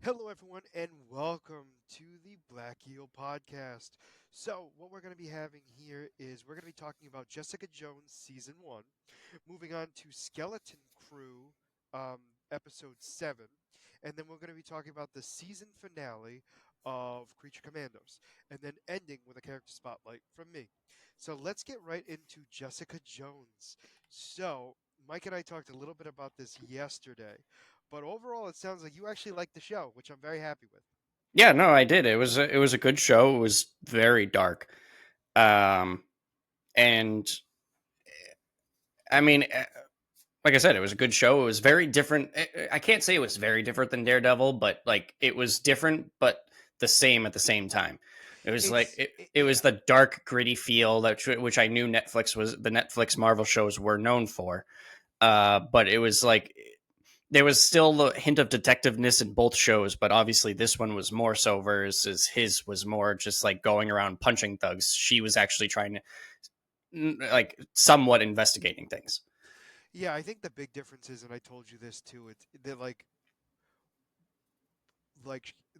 Hello, everyone, and welcome to the Black Eel Podcast. So, what we're going to be having here is we're going to be talking about Jessica Jones Season 1, moving on to Skeleton Crew um, Episode 7, and then we're going to be talking about the season finale of Creature Commandos, and then ending with a character spotlight from me. So, let's get right into Jessica Jones. So, Mike and I talked a little bit about this yesterday. But overall, it sounds like you actually like the show, which I'm very happy with. Yeah, no, I did. It was a good show. It was very dark. Um and I mean, like I said, it was a good show. It was very different. I can't say it was very different than Daredevil, but like it was different but the same at the same time. It was like it was Yeah, the dark, gritty feel that which I knew the Netflix Marvel shows were known for. But it was like there was still a hint of detectiveness in both shows, but obviously this one was more so versus his was more just like going around punching thugs. She was actually trying to like somewhat investigating things. yeah. I think the big difference is, and I told you this too. It's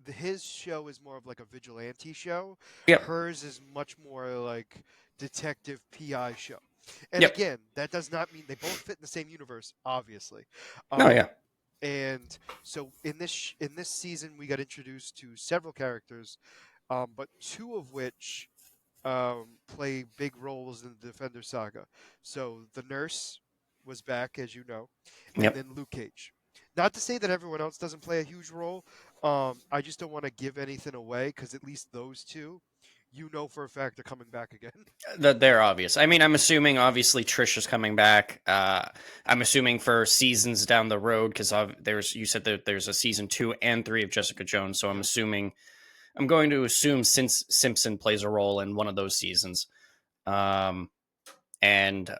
that his show is more of like a vigilante show. Yep. Hers is much more like detective PI show. And Yep. again, that does not mean they both fit in the same universe, obviously. No, Um, yeah. and so in this season, we got introduced to several characters, but two of which play big roles in the Defender saga. So the nurse was back, as you know, and Yep. then Luke Cage. Not to say that everyone else doesn't play a huge role. I just don't want to give anything away because at least those two, you know for a fact, are coming back again. They're obvious. I mean, I'm assuming obviously Trish is coming back. I'm assuming for seasons down the road because there's you said that there's a season 2 and 3 of Jessica Jones, so Yep. I'm going to assume since Simpson plays a role in one of those seasons. Um, and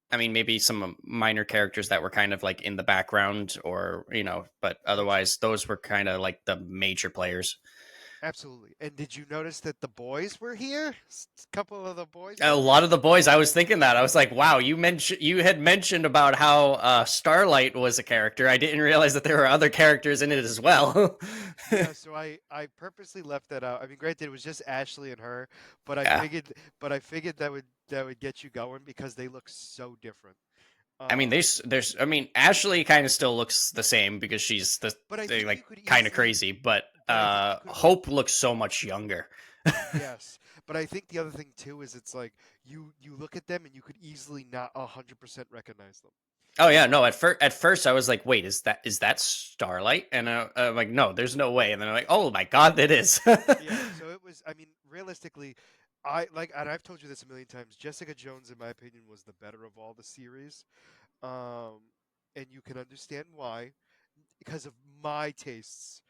I mean, maybe some minor characters that were kind of like in the background, or but Absolutely. otherwise, those were kind of like the major players. Absolutely. And did you notice that the boys were here? A couple of the boys A were lot here. of the boys, I was thinking that I was like, wow, you had mentioned about how Starlight was a character. I didn't realize that there were other characters in it as well. Yeah, so I purposely left that out. I mean, granted, it was just Ashley and her, but Yeah, I figured that would get you going because they look so different. I mean, Um, there's, I mean, Ashley kind of still looks the same because she's but I they think like you could kind of easily, crazy, but but I think you could, Hope looks so much younger. yes. But I think the other thing too is it's like you look at them and you could easily not 100% recognize them. Oh yeah, no. Um, At first, I was like, "Wait, is that Starlight?" And I'm like, "No, there's no way." And then I'm like, "Oh my god, it is." yeah. So it was. I mean, realistically, I like, and I've told you this a million times. Jessica Jones, in my opinion, was the better of all the series. Um, and you can understand why because of my tastes.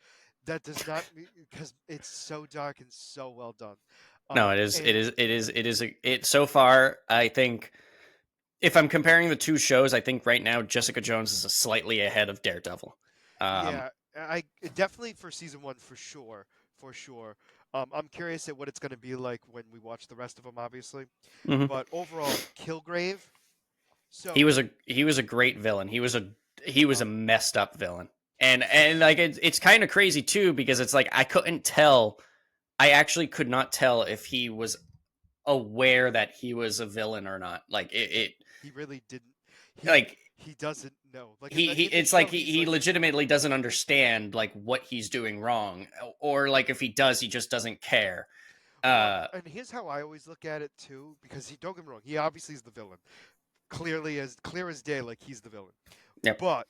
That does not mean because it's so dark and so well done. No, it is. It And is. It is. It is. It so far. I think if I'm comparing the two shows, I think right now Jessica Jones is slightly ahead of Daredevil. Um, yeah, I definitely for season one for sure. I'm curious at what it's going to be like when we watch the rest of them, obviously. mhm. But overall, Kilgrave. He So was a great villain. He was a um, messed up villain, and like it's kind of crazy too because it's like I couldn't tell. I actually could not tell if he was aware that he was a villain or not. Like it he really didn't. like He doesn't know. Like he in the it's like show, he, he's he like, legitimately doesn't understand like what he's doing wrong, or like if he does, he just doesn't care. well, Uh, and here's how I always look at it too, because he don't get me wrong, he obviously is the villain, clearly as clear as day, like he's the villain. yep, But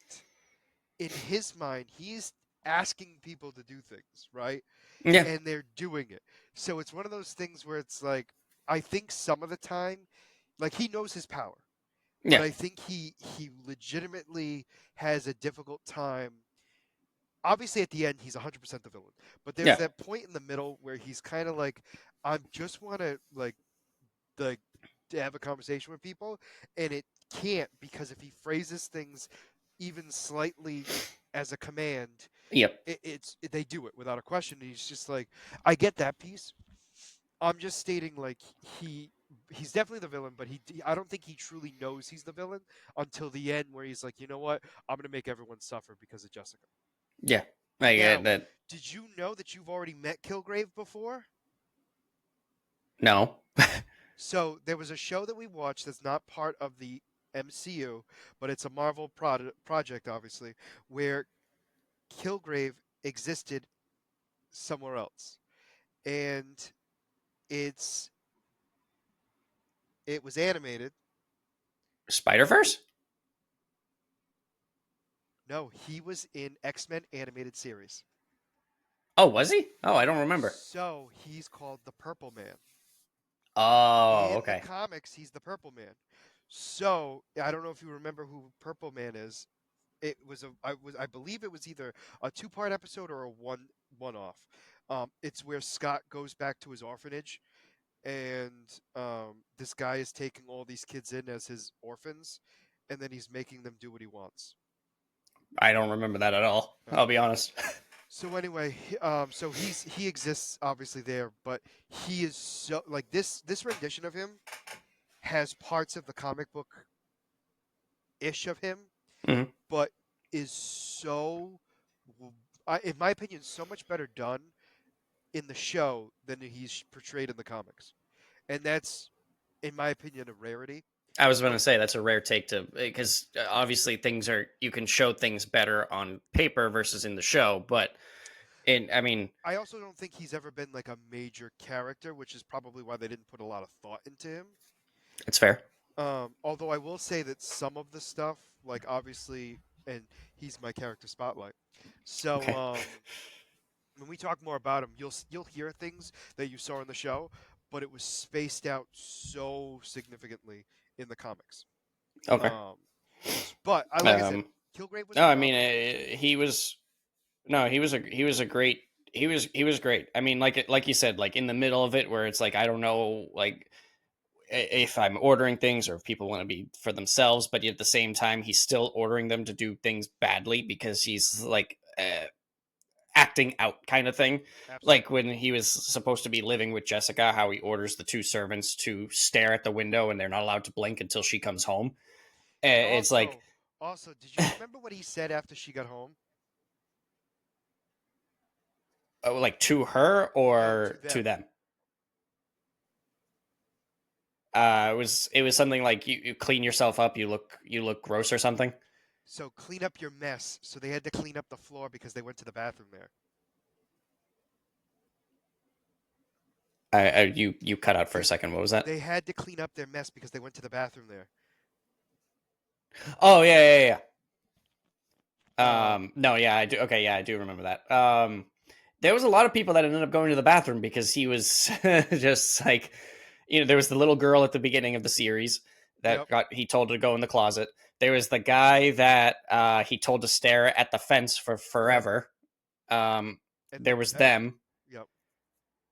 in his mind, he's asking people to do things, right? yeah, And they're doing it. So it's one of those things where it's like, I think some of the time, like he knows his power, but yeah, I think he legitimately has a difficult time. Obviously, at the end, he's 100% the villain, but there's yeah, that point in the middle where he's kind of like, I just want to like to have a conversation with people, and it can't because if he phrases things even slightly as a command, yep, they do it without a question. And he's just like, I get that piece. I'm just stating like he's definitely the villain, but I don't think he truly knows he's the villain until the end where he's like, you know what, I'm gonna make everyone suffer because of Jessica. yeah. Like Now, that. did you know that you've already met Kilgrave before? No. So there was a show that we watched that's not part of the MCU, but it's a Marvel project, obviously, where Kilgrave existed somewhere else, and it's it was animated. Spider Verse. No, he was in X-Men animated series. Oh, was he? Oh, I don't remember. So he's called the Purple Man. Oh, In the okay. comics, he's the Purple Man. So I don't know if you remember who Purple Man is. It was I believe it was either a two-part episode or a one-off. It's where Scott goes back to his orphanage, and this guy is taking all these kids in as his orphans, and then he's making them do what he wants. I don't remember that at all. I'll Okay. be honest. So anyway, so he exists obviously there, but he is so like this rendition of him has parts of the comic book ish of him, Mhm. but is so, in my opinion, so much better done in the show than he's portrayed in the comics, and that's, in my opinion, a rarity. I was going But to say that's a rare take to because obviously things are you can show things better on paper versus in the show, but in I mean I also don't think he's ever been like a major character, which is probably why they didn't put a lot of thought into him. it's fair. Although I will say that some of the stuff, like obviously, and he's my character spotlight. So Okay. when we talk more about him, you'll hear things that you saw in the show, but it was spaced out so significantly in the comics. Okay. Um, but I like I said, Um. Kilgrave was No, I mean phenomenal. he was no he was a great he was great. I mean like you said like in the middle of it where it's like I don't know like if I'm ordering things or if people want to be for themselves, but yet at the same time he's still ordering them to do things badly because he's like acting out kind of thing. Like Absolutely. when he was supposed to be living with Jessica, how he orders the two servants to stare at the window and they're not allowed to blink until she comes home. And It's like, also, did you remember what he said after she got home? oh, like to her No, to or to them. them. It was something like you clean yourself up, you look gross or something. So clean up your mess. So they had to clean up the floor because they went to the bathroom there. You cut out for a They second. What was that? they had to clean up their mess because they went to the bathroom there. Oh yeah. Um, No, yeah, I do. Okay, yeah, I do remember that. There was a lot of people that ended up going to the bathroom because he was just like, there was the little girl at the beginning of the series yep, that got he told to go in the closet. There was the guy that he told to stare at the fence for forever. forever. Um, And there was that, them. yep.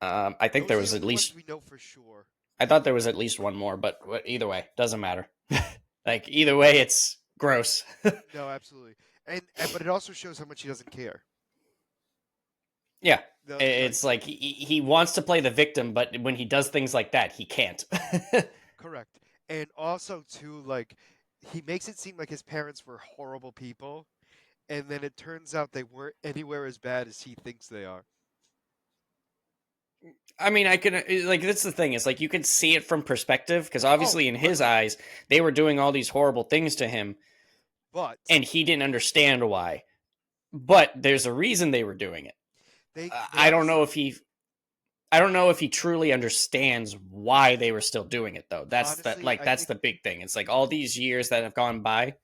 I think there Those are the was at only ones least we know for sure. I thought there was at least one more, but either way, doesn't matter. Like either way, it's gross. No, absolutely. And but it also shows how much he doesn't care. Yeah. Like It's like he wants to play the victim, but when he does things like that, he can't. correct. And also too, like he makes it seem like his parents were horrible people, and then it turns out they weren't anywhere as bad as he thinks they are. I mean, I can like that's the thing. It's like you can see it from perspective because Oh, obviously in his literally. eyes, they were doing all these horrible things to him, But and he didn't understand why. But there's a reason they were doing it. they I don't obviously know if I don't know if he truly understands why they were still doing it though. honestly, I That's think the big thing. It's like all these years that have gone by.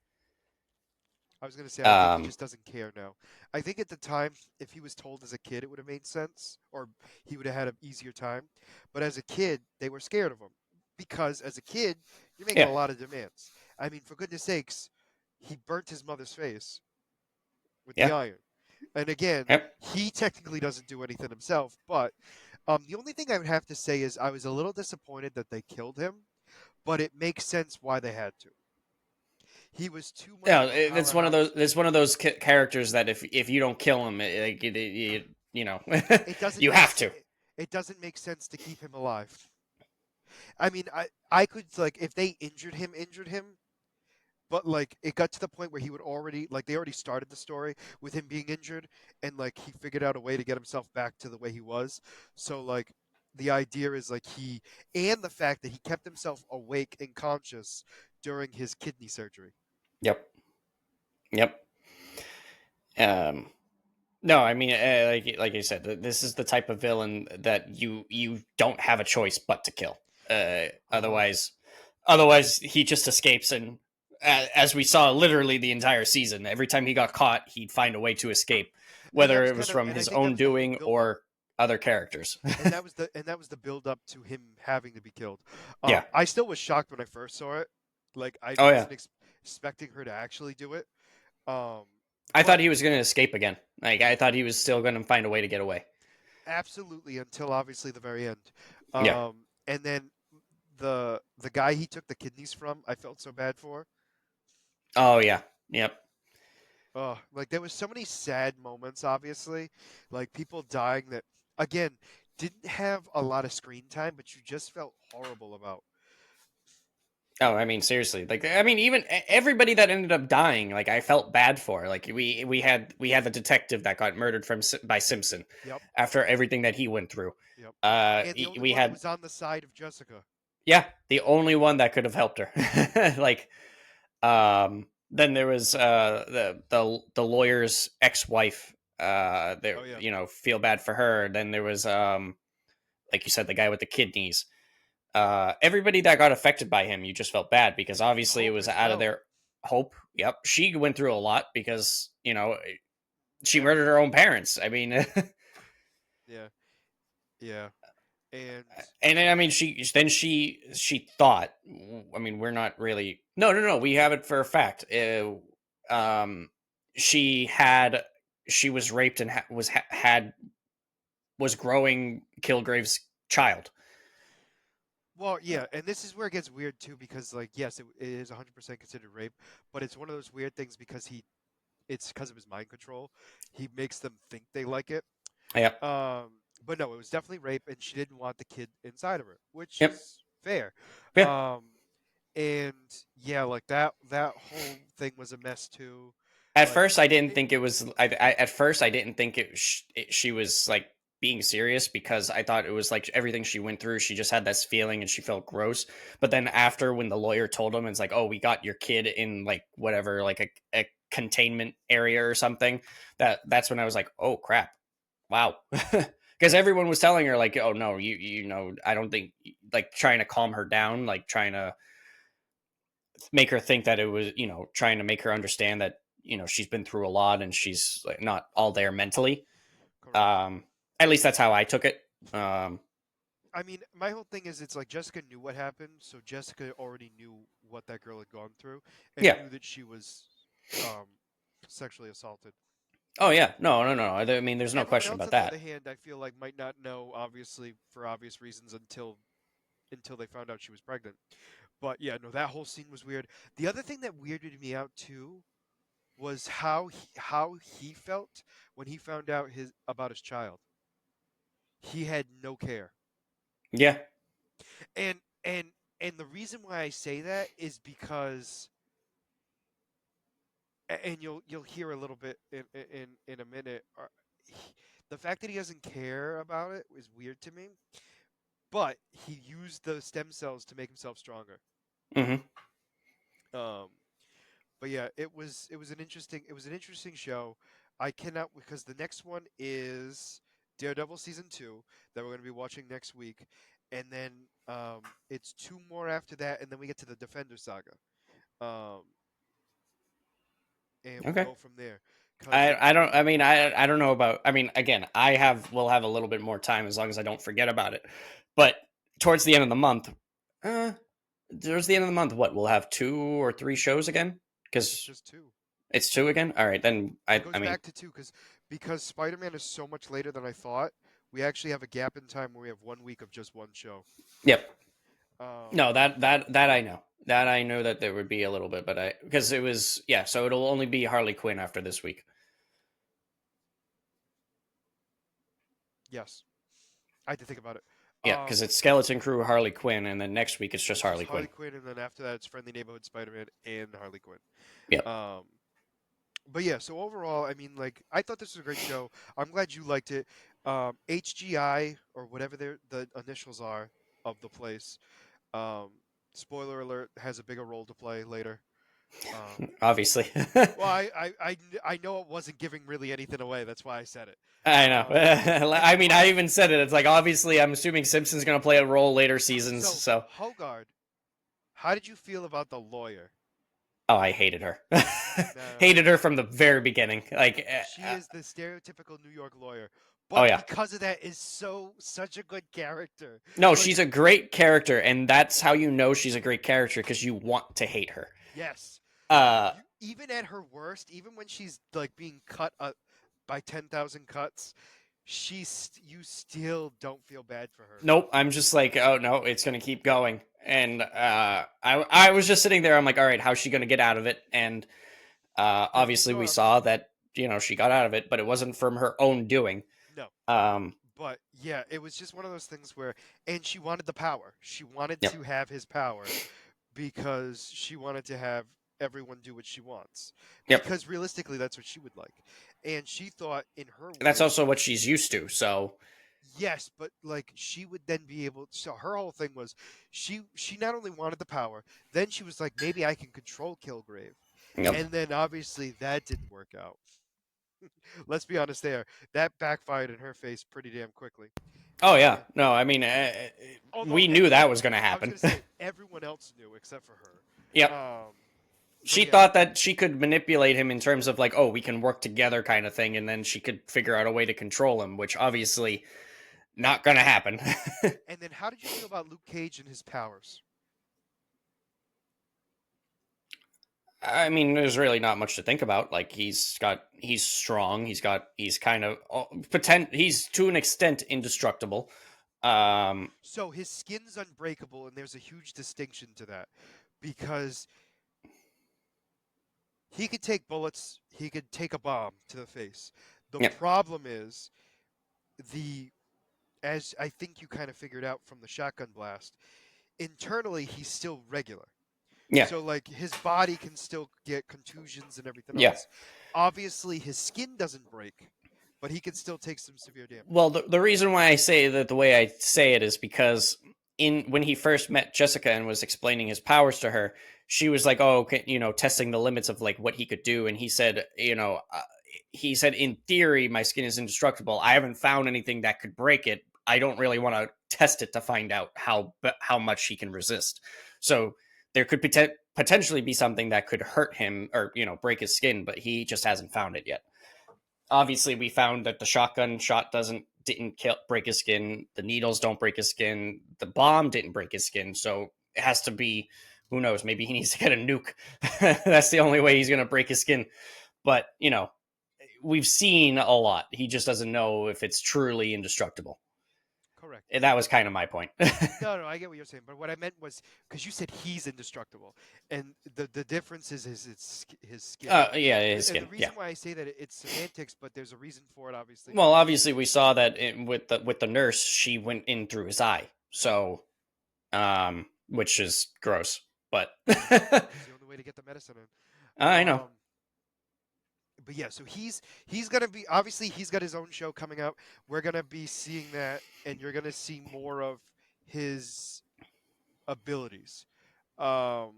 I was gonna say I think he Um, just doesn't care now. I think at the time, if he was told as a kid, it would have made sense, or he would have had an easier time. But as a kid, they were scared of him because as a kid, you're making yeah, a lot of demands. I mean, for goodness sakes, he burnt his mother's face with the yeah, iron. And again, yep. he technically doesn't do anything himself. But the only thing I would have to say is I was a little disappointed that they killed him, but it makes sense why they had to. He was too much Yeah, of a it's one of those. powerhouse. It's one of those characters that if you don't kill him, you know, It doesn't you make have se- to. it doesn't make sense to keep him alive. I mean, I could like if they injured him, but like it got to the point where he would already like they already started the story with him being injured, and like he figured out a way to get himself back to the way he was. So like the idea is like he and the fact that he kept himself awake and conscious during his kidney surgery. Yep. Yep. Um, no, I mean, like I said, this is the type of villain that you don't have a choice but to kill. Uh-huh. Otherwise, he just escapes, and as we saw, literally the entire season, every time he got caught, he'd find a way to escape, And that whether was it was kind of from and I his think that own was the whole doing build up. or other characters. And that was the build up to him having to be killed. Yeah. I still was shocked when I first saw it. Like I Oh yeah. wasn't expecting her to actually do it. Um, I thought but he was going to escape again. Like I thought he was still going to find a way to get away. absolutely until obviously the very end. Yeah. And then the guy he took the kidneys from, I felt so bad for. Oh yeah. Yep. Like there was so many sad moments, obviously, like people dying that again didn't have a lot of screen time, but you just felt horrible about. Oh, I mean, seriously. Like, I mean, even everybody that ended up dying, like, I felt bad for. Like, we had the detective that got murdered by Simpson Yep, after everything that he went through. yep. And the only We one that had, was on the side of Jessica. yeah, the only one that could have helped her. Like, then there was the lawyer's ex-wife. There, Oh yeah. feel bad for her. Then there was like you said, the guy with the kidneys. Everybody that got affected by him, you just felt bad because obviously it Hope was as out of well. their hope. Yep, she went through a lot because she murdered her Everything. own parents. I mean, Yeah, yeah. And and I mean, she thought. I mean, we're not really. No, no, no. We have it for a fact. Um, she had she was raped and was growing Kilgrave's child. well, yeah, and this is where it gets weird too because like yes, it is 100% considered rape, but it's one of those weird things because it's because of his mind control. He makes them think they like it. Yep, Um, but no, it was definitely rape, and she didn't want the kid inside of her, which yep, is fair. yeah. Um, and yeah, like that whole thing was a mess too. At Like first, I didn't it, think it was. At first, I didn't think she was like being serious because I thought it was like everything she went through. She just had this feeling and she felt gross. But then after, when the lawyer told him, it's like, oh, we got your kid in like whatever, like a containment area or something. That's when I was like, oh crap, wow. Because everyone was telling her like, oh no, I don't think, like, trying to calm her down, like trying to make her think that it was, trying to make her understand that, she's been through a lot and she's like not all there mentally. correct. Um, at least that's how I took it. Um, I mean, my whole thing is it's like Jessica knew what happened, so Jessica already knew what that girl had gone through and yeah. knew that she was um, sexually assaulted. Oh yeah. No, no, no. I mean, there's no Everyone question else, about on the other that. hand, I feel like might not know, obviously for obvious reasons, until they found out she was pregnant. But yeah, no, that whole scene was weird. The other thing that weirded me out too was how he felt when he found out his about his child. He had no care. Yeah. And and and the reason why I say that is because and you'll hear a little bit in a minute. The fact that he doesn't care about it is weird to me. But he used the stem cells to make himself stronger. Hmm. Um, but yeah, it was an interesting show. I cannot because the next one is Daredevil season 2 that we're going to be watching next week, and then it's two more after that, and then we get to the Defender saga, um, and we'll Okay. go from there. Cause I don't. I mean, I don't know about. I mean, again, will have a little bit more time as long as I don't forget about it. But towards the end of the month, uh, towards the end of the month, what we'll have 2 or 3 shows again it's because just two. it's 2 again. All right, then It I goes mean, back to two because Spider-Man is so much later than I thought. We actually have a gap in time where we have 1 week of just one show. yep. Um, No, that I know. That I know that there would be a little bit, but I because it was, yeah. So it'll only be Harley Quinn after this week. yes, I had to think about it. Yeah, because it's Skeleton Crew, Harley Quinn, and then next week it's just It's just Harley Harley Quinn. Quinn, and then after that, it's Friendly Neighborhood Spider-Man and Harley Quinn. Yeah. Um, but yeah, so overall, I mean, like, I thought this was a great show. I'm glad you liked it. HGI, or whatever the initials are of the place. Um, Spoiler alert, has a bigger role to play later. Um, Obviously. well, I know it wasn't giving really anything away. That's why I said it. I know. And I mean, I but even said it. It's like, obviously, I'm assuming Simpson's going to play a role later seasons. so So, Hogard, how did you feel about the lawyer? oh, I hated her. No, no, Hated her from the very beginning. Like, she is the stereotypical New York lawyer, oh but yeah. because of that, is such a good character. No, Like, she's a great character, and that's how you know she's a great character because you want to hate her. yes, Uh, even at her worst, even when she's like being cut by 10,000 cuts, you still don't feel bad for her. nope. I'm just like, oh no, it's going to keep going. And I was just sitting there. I'm like, all right, how's she going to get out of it? And And we obviously, we saw saw that she got out of it, but it wasn't from her own doing. no. Um, But yeah, it was just one of those things where, and she wanted the power. She wanted yep, to have his power because she wanted to have everyone do what she wants. yep. Because realistically, that's what she would like. And she thought, in her That's words, also what she's used to. So, yes, but like she would then be able. So her whole thing was, she not only wanted the power, then she was like, maybe I can control Kilgrave, yep. and then obviously that didn't work out. Let's be honest, there that backfired in her face pretty damn quickly. Oh yeah, And no, I mean, although we knew everyone, that was going to I was happen. gonna say everyone else knew except for her. Yep. But She yeah, thought that she could manipulate him in terms of like, oh, we can work together kind of thing, and then she could figure out a way to control him, which obviously not going to happen. and then how did you feel about Luke Cage and his powers? I mean, there's really not much to think about. Like he's strong. He's kind of he's to an extent indestructible. Um, So his skin's unbreakable, and there's a huge distinction to that because he could take bullets, he could take a bomb to the face. The yeah, problem is the as I think you kind of figured out from the shotgun blast, internally he's still regular. yeah, So like his body can still get contusions and everything yeah. else. Obviously his skin doesn't break, but he can still take some severe damage. Well, the reason why I say that the way I say it is because in when he first met Jessica and was explaining his powers to her, she was like, "Oh, okay," testing the limits of like what he could do, and he said, he said, in theory, my skin is indestructible. I haven't found anything that could break it. I don't really want to test it to find out how much he can resist. So there could potentially be something that could hurt him or break his skin, but he just hasn't found it yet. Obviously we found that the shotgun shot didn't break his skin, the needles don't break his skin, the bomb didn't break his skin, so it has to be, who knows, maybe he needs to get a nuke. That's the only way he's going to break his skin. But we've seen a lot, he just doesn't know if it's truly indestructible. Correct. And that was kind of my point. No, no, I get what you're saying, but what I meant was because you said he's indestructible, and the difference is his skin. Yeah, his And the skin, yeah. reason why I say that it's semantics, but there's a reason for it, obviously. Well, obviously we saw that with the nurse, she went in through his eye, so which is gross, but It's the only way to get the medicine in. I know. But yeah, so he's gonna be obviously he's got his own show coming out. We're gonna be seeing that, and you're gonna see more of his abilities. Um,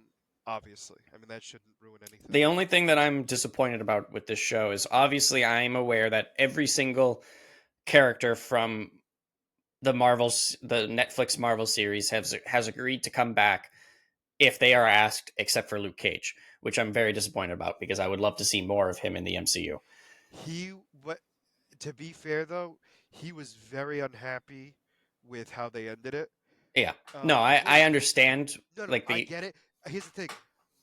Obviously, I mean that shouldn't ruin anything. The only thing that I'm disappointed about with this show is obviously I'm aware that every single character from the Netflix Marvel series has agreed to come back if they are asked, except for Luke Cage, which I'm very disappointed about because I would love to see more of him in the MCU. He what To be fair though, he was very unhappy with how they ended it. Yeah, no, I Which understand no, no, like I the get it. Here's the thing.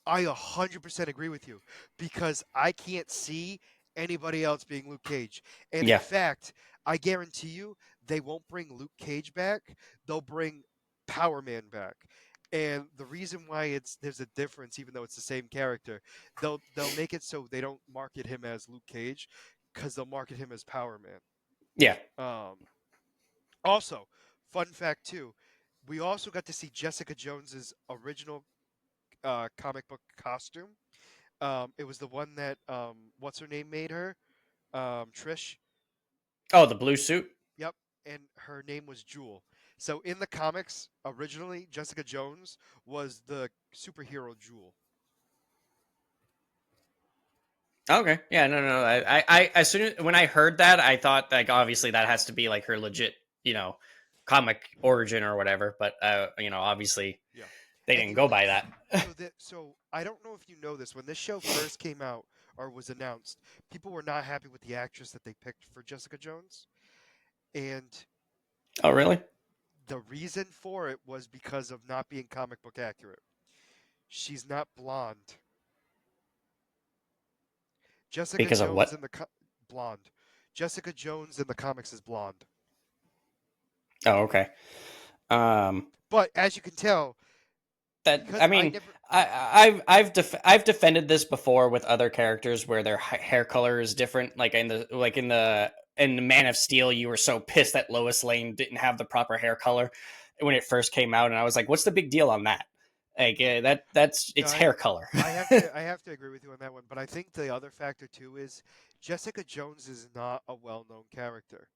I 100% agree with you because I can't see anybody else being Luke Cage. And in yeah, fact, I guarantee you they won't bring Luke Cage back. They'll bring Power Man back. And the reason why there's a difference, even though it's the same character, they'll make it so they don't market him as Luke Cage, because they'll market him as Power Man. yeah. Um, Also, Fun fact too, we also got to see Jessica Jones's original comic book costume. It was the one that what's her name made her, Trish. Oh, the blue suit. Yep, and her name was Jewel. So in the comics, originally Jessica Jones was the superhero Jewel. Okay. Yeah. No. No. As soon as when I heard that, I thought like obviously that has to be like her legit, you know, comic origin or whatever. But obviously Yeah, they and didn't the go only by that. so I don't know if you know this when this show first came out or was announced, people were not happy with the actress that they picked for Jessica Jones, and Oh, really? the reason for it was because of not being comic book accurate. She's not blonde. Jessica Because of Jones what? in the blonde. Jessica Jones in the comics is blonde. Oh, okay. Um, But as you can tell, that because I I mean, never I've defended this before with other characters where their hair color is different. In the Man of Steel, you were so pissed that Lois Lane didn't have the proper hair color when it first came out, and I was like, "What's the big deal on that?" Like that's no, it's hair color. I have to agree with you on that one. But I think the other factor too is Jessica Jones is not a well known character,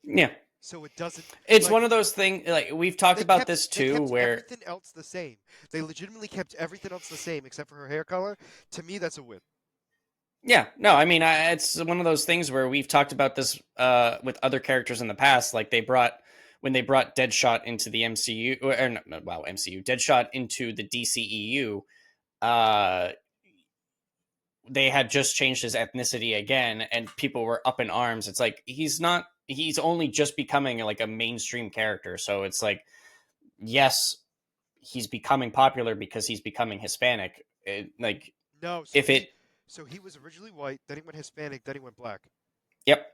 Yeah, so it doesn't it's like one of those things. Like we've talked about this they too, kept where everything else the same. They legitimately kept everything else the same except for her hair color. To me, that's a win. yeah, no, I mean, it's one of those things where we've talked about this with other characters in the past. Like when they brought Deadshot into the MCU, or no, well, MCU, Deadshot into the DCEU. Uh, they had just changed his ethnicity again, and people were up in arms. It's like he's not. He's only just becoming like a mainstream character. So it's like, yes, he's becoming popular because he's becoming Hispanic. Like No, if it, so he was originally white, then he went Hispanic, then he went black. yep.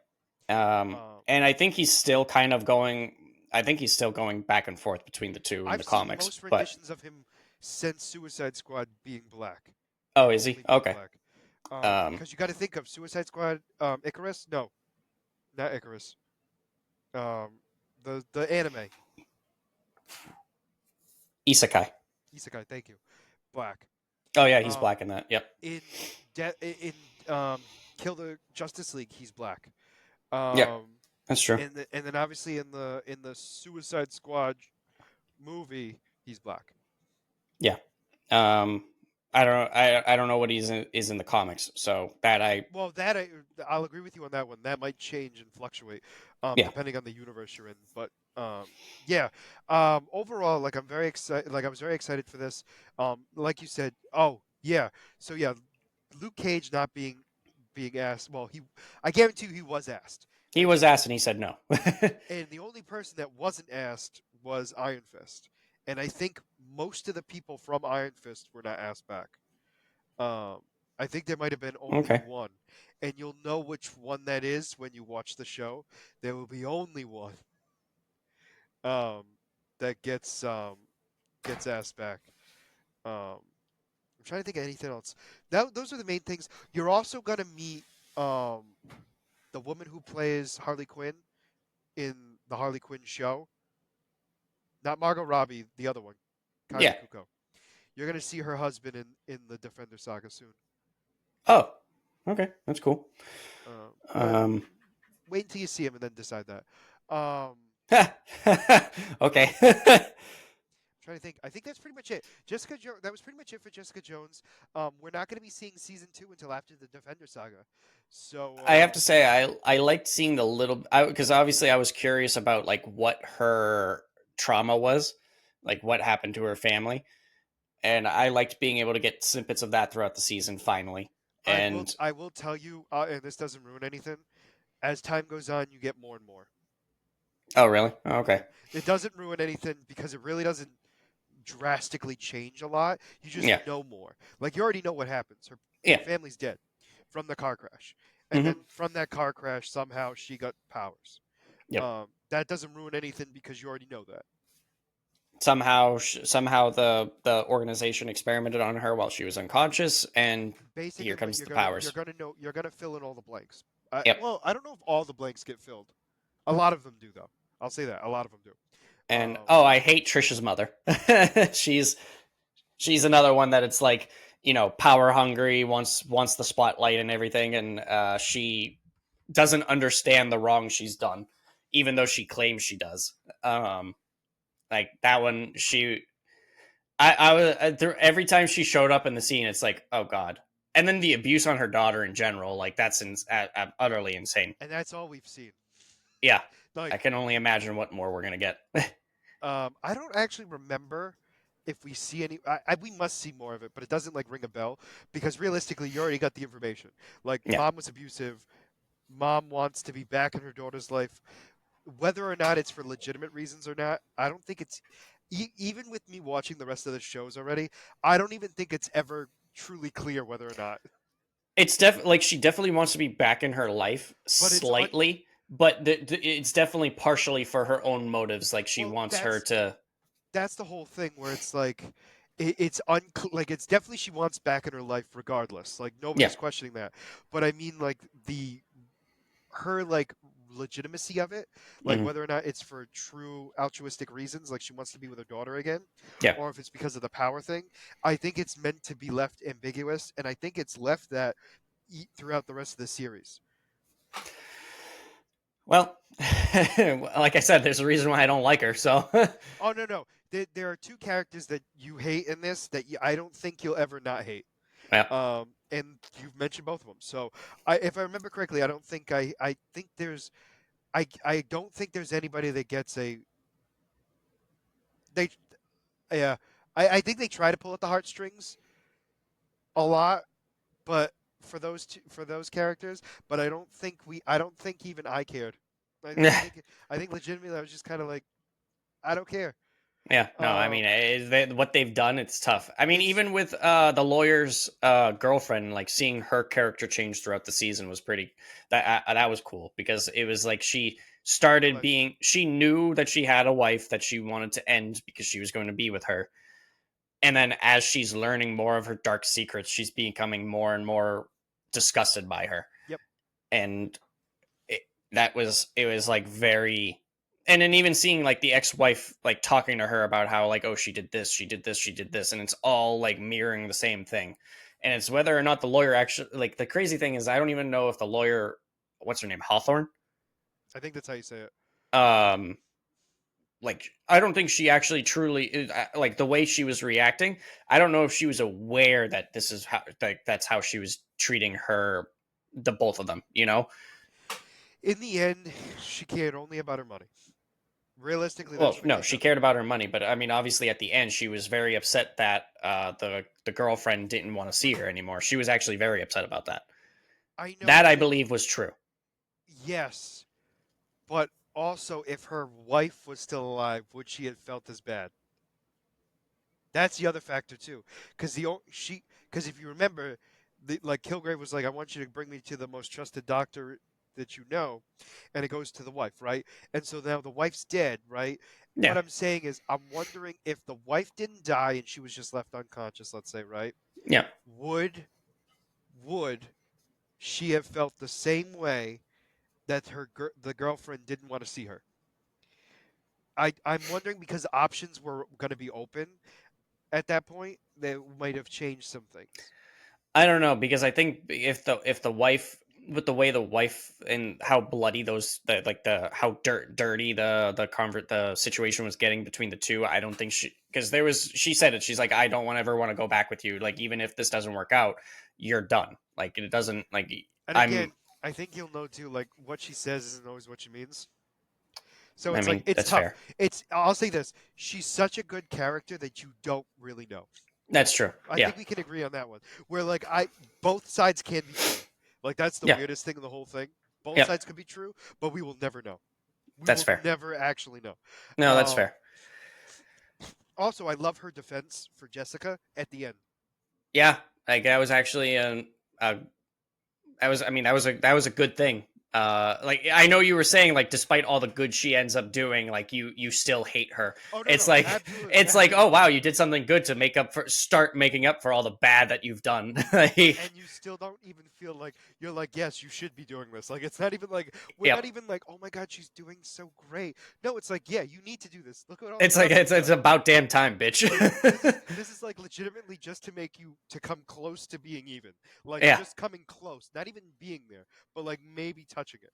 Um, And I think he's still kind of going. I think he's still going back and forth between the two in I've the seen comics. most But renditions of him since Suicide Squad being black, oh, is he only being okay? black. Um, Because you got to think of Suicide Squad, Icarus. No, not Icarus. The anime Isekai. Isekai. Thank you. Black. Oh yeah, he's Um, black in that. Yep. in in Kill the Justice League, he's black. Yep. Um, That's true. and then obviously in the Suicide Squad movie, he's black. Yeah. Um, I don't know what is in the comics. So that I Well, I'll agree with you on that one. That might change and fluctuate, yeah. depending on the universe you're in. But yeah, overall, like I'm very excited. Like I was very excited for this. Like you said, oh yeah. So yeah, Luke Cage not being asked. Well, I guarantee you he was asked. He was asked and he said no. And the only person that wasn't asked was Iron Fist. And I think most of the people from Iron Fist were not asked back. Um, I think there might have been only Okay. one, and you'll know which one that is when you watch the show. There will be only one um, that gets asked back. Um, I'm trying to think of anything else. Those are the main things. You're also gonna meet um, the woman who plays Harley Quinn in the Harley Quinn show. Not Margot Robbie, the other one, Kylie Yeah. Kuko. You're gonna see her husband in the Defender saga soon. Oh. Okay. That's cool. But Um. wait until you see him and then decide that. Um, Okay. trying to think. I think that's pretty much it. Jessica Jones. That was pretty much it for Jessica Jones. We're not going to be seeing season 2 until after the Defender saga. So I have to say I liked seeing the little because obviously I was curious about like what her trauma was, like what happened to her family, and I liked being able to get snippets of that throughout the season finally. And I will tell you, and this doesn't ruin anything. As time goes on, you get more and more. oh really? Oh, Yeah, okay. it doesn't ruin anything because it really doesn't drastically change a lot. You just Yeah. know more. Like you already know what happens. Her Yeah. family's dead from the car crash, and then Hmm. from that car crash, somehow she got powers. Yep. That doesn't ruin anything because you already know that. Somehow the organization experimented on her while she was unconscious, and here Basically, but comes the powers. you're gonna fill in all the blanks. Yep. Well, I don't know if all the blanks get filled. A lot of them do though. I'll say that a lot of them do. And oh, I hate Trisha's mother. she's she's another one that it's like, power hungry, wants the spotlight and everything, and she doesn't understand the wrong she's done, even though she claims she does. Um, like that one, I was every time she showed up in the scene, it's like, oh god. And then the abuse on her daughter in general, like that's utterly insane. and that's all we've seen. Yeah, I Like, can only imagine what more we're gonna get. I don't actually remember if we see any. We must see more of it, but it doesn't like ring a bell because realistically, you already got the information. Like, Yeah, mom was abusive. Mom wants to be back in her daughter's life, whether or not it's for legitimate reasons or not. I don't think it's even with me watching the rest of the shows already. I don't even think it's ever truly clear whether or not. it's like she definitely wants to be back in her life But it's slightly, but it's definitely partially for her own motives. Like she well, wants her to. that's the whole thing where it's like like it's definitely she wants back in her life regardless. Like Yeah. nobody's questioning that. But I mean like the her like legitimacy of it, like Hmm. whether or not it's for true altruistic reasons, like she wants to be with her daughter again, Yeah. or if it's because of the power thing. I think it's meant to be left ambiguous, and I think it's left that throughout the rest of the series. Well, like I said, there's a reason why I don't like her. So, Oh no, there are two characters that you hate in this that I don't think you'll ever not hate. yeah, And you've mentioned both of them. So, if I remember correctly, I don't think I think there's I don't think there's anybody that gets a they yeah I think they try to pull at the heartstrings a lot, but for those characters, but I don't think even I cared. I think legitimately I was just kind of like I don't care. yeah. No, I Um, mean, what they've done, it's tough. I mean, it's even with the lawyer's girlfriend, like seeing her character change throughout the season was pretty. That was cool because it was like well, she knew that she had a wife that she wanted to end because she was going to be with her, and then as she's learning more of her dark secrets, she's becoming more and more disgusted by her, yep. and it, it was like very. And then even seeing like the ex-wife like talking to her about how like, oh, she did this, she did this, she did this, and it's all like mirroring the same thing. And it's whether or not the lawyer actually, like, the crazy thing is I don't even know if the lawyer, what's her name, Hawthorne, I think that's how you say it. um like, I don't think she actually truly like the way she was reacting. I don't know if she was aware that this is how, like, that's how she was treating her, the both of them, you know. In the end, she cared only about her money. Realistically, Well, that's what no, came she down to. cared about her money, but I mean, obviously, at the end, she was very upset that the girlfriend didn't want to see her anymore. She was actually very upset about that. I know That, I that believe, was true. yes, but also if her wife was still alive, would she have felt as bad? That's the other factor too, because because if you remember, like Kilgrave was like, "I want you to bring me to the most trusted doctor that you know," and it goes to the wife, right? And so now the wife's dead, right? What Yeah, I'm saying is, I'm wondering if the wife didn't die and she was just left unconscious, let's say, right? yeah. Would would she have felt the same way that the girlfriend didn't want to see her? I'm wondering because options were going to be open at that point that might have changed some things. I don't know, because I think if the wife, with the way the wife and how bloody like the how dirty the situation was getting between the two, I don't think because she said it, she's like, I don't want ever want to go back with you, like, even if this doesn't work out, you're done, like it doesn't, like, And I'm again, I think you'll know too, like what she says isn't always what she means. So I it's like mean, it's that's tough. fair. I'll say this: she's such a good character that you don't really know. That's true. I Yeah. think we can agree on that one. Where like both sides can be true. Like that's the Yeah. weirdest thing in the whole thing. Both Yeah. sides could be true, but we will never know. We That's will fair. never actually know. No, that's Um, fair. Also, I love her defense for Jessica at the end. Yeah. Like, that was actually, a I mean, that was a good thing. Like I know you were saying, like despite all the good she ends up doing, like you still hate her. Oh no, It's no, like absolutely, it's yeah. like, oh wow, you did something good to start making up for all the bad that you've done. And you still don't even feel like you're like, yes, you should be doing this. Like it's not even like we're Yep. not even like, oh my god, she's doing so great. No, it's like, yeah, you need to do this. Look at all the It's like stuff you've it's done. about damn time, bitch. Like this is like legitimately just to make you to come close to being even. Like Yeah. just coming close, not even being there, but like maybe touching it.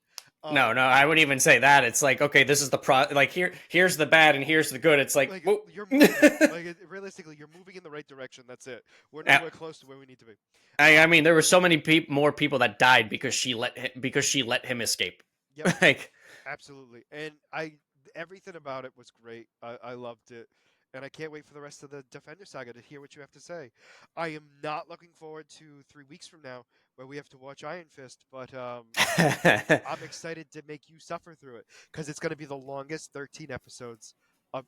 No, no, I wouldn't even say that. It's like, okay, this is the like here's the bad and here's the good. It's like, like whoop. you're moving. Like realistically, you're moving in the right direction. That's it. We're Yeah. nowhere close to where we need to be. I Um, mean, there were so many more people that died because she let him escape. yep. Like, Absolutely, and everything about it was great. I loved it, and I can't wait for the rest of the Defender saga to hear what you have to say. I am not looking forward to 3 weeks from now where we have to watch Iron Fist, but I'm excited to make you suffer through it because it's going to be the longest 13 episodes.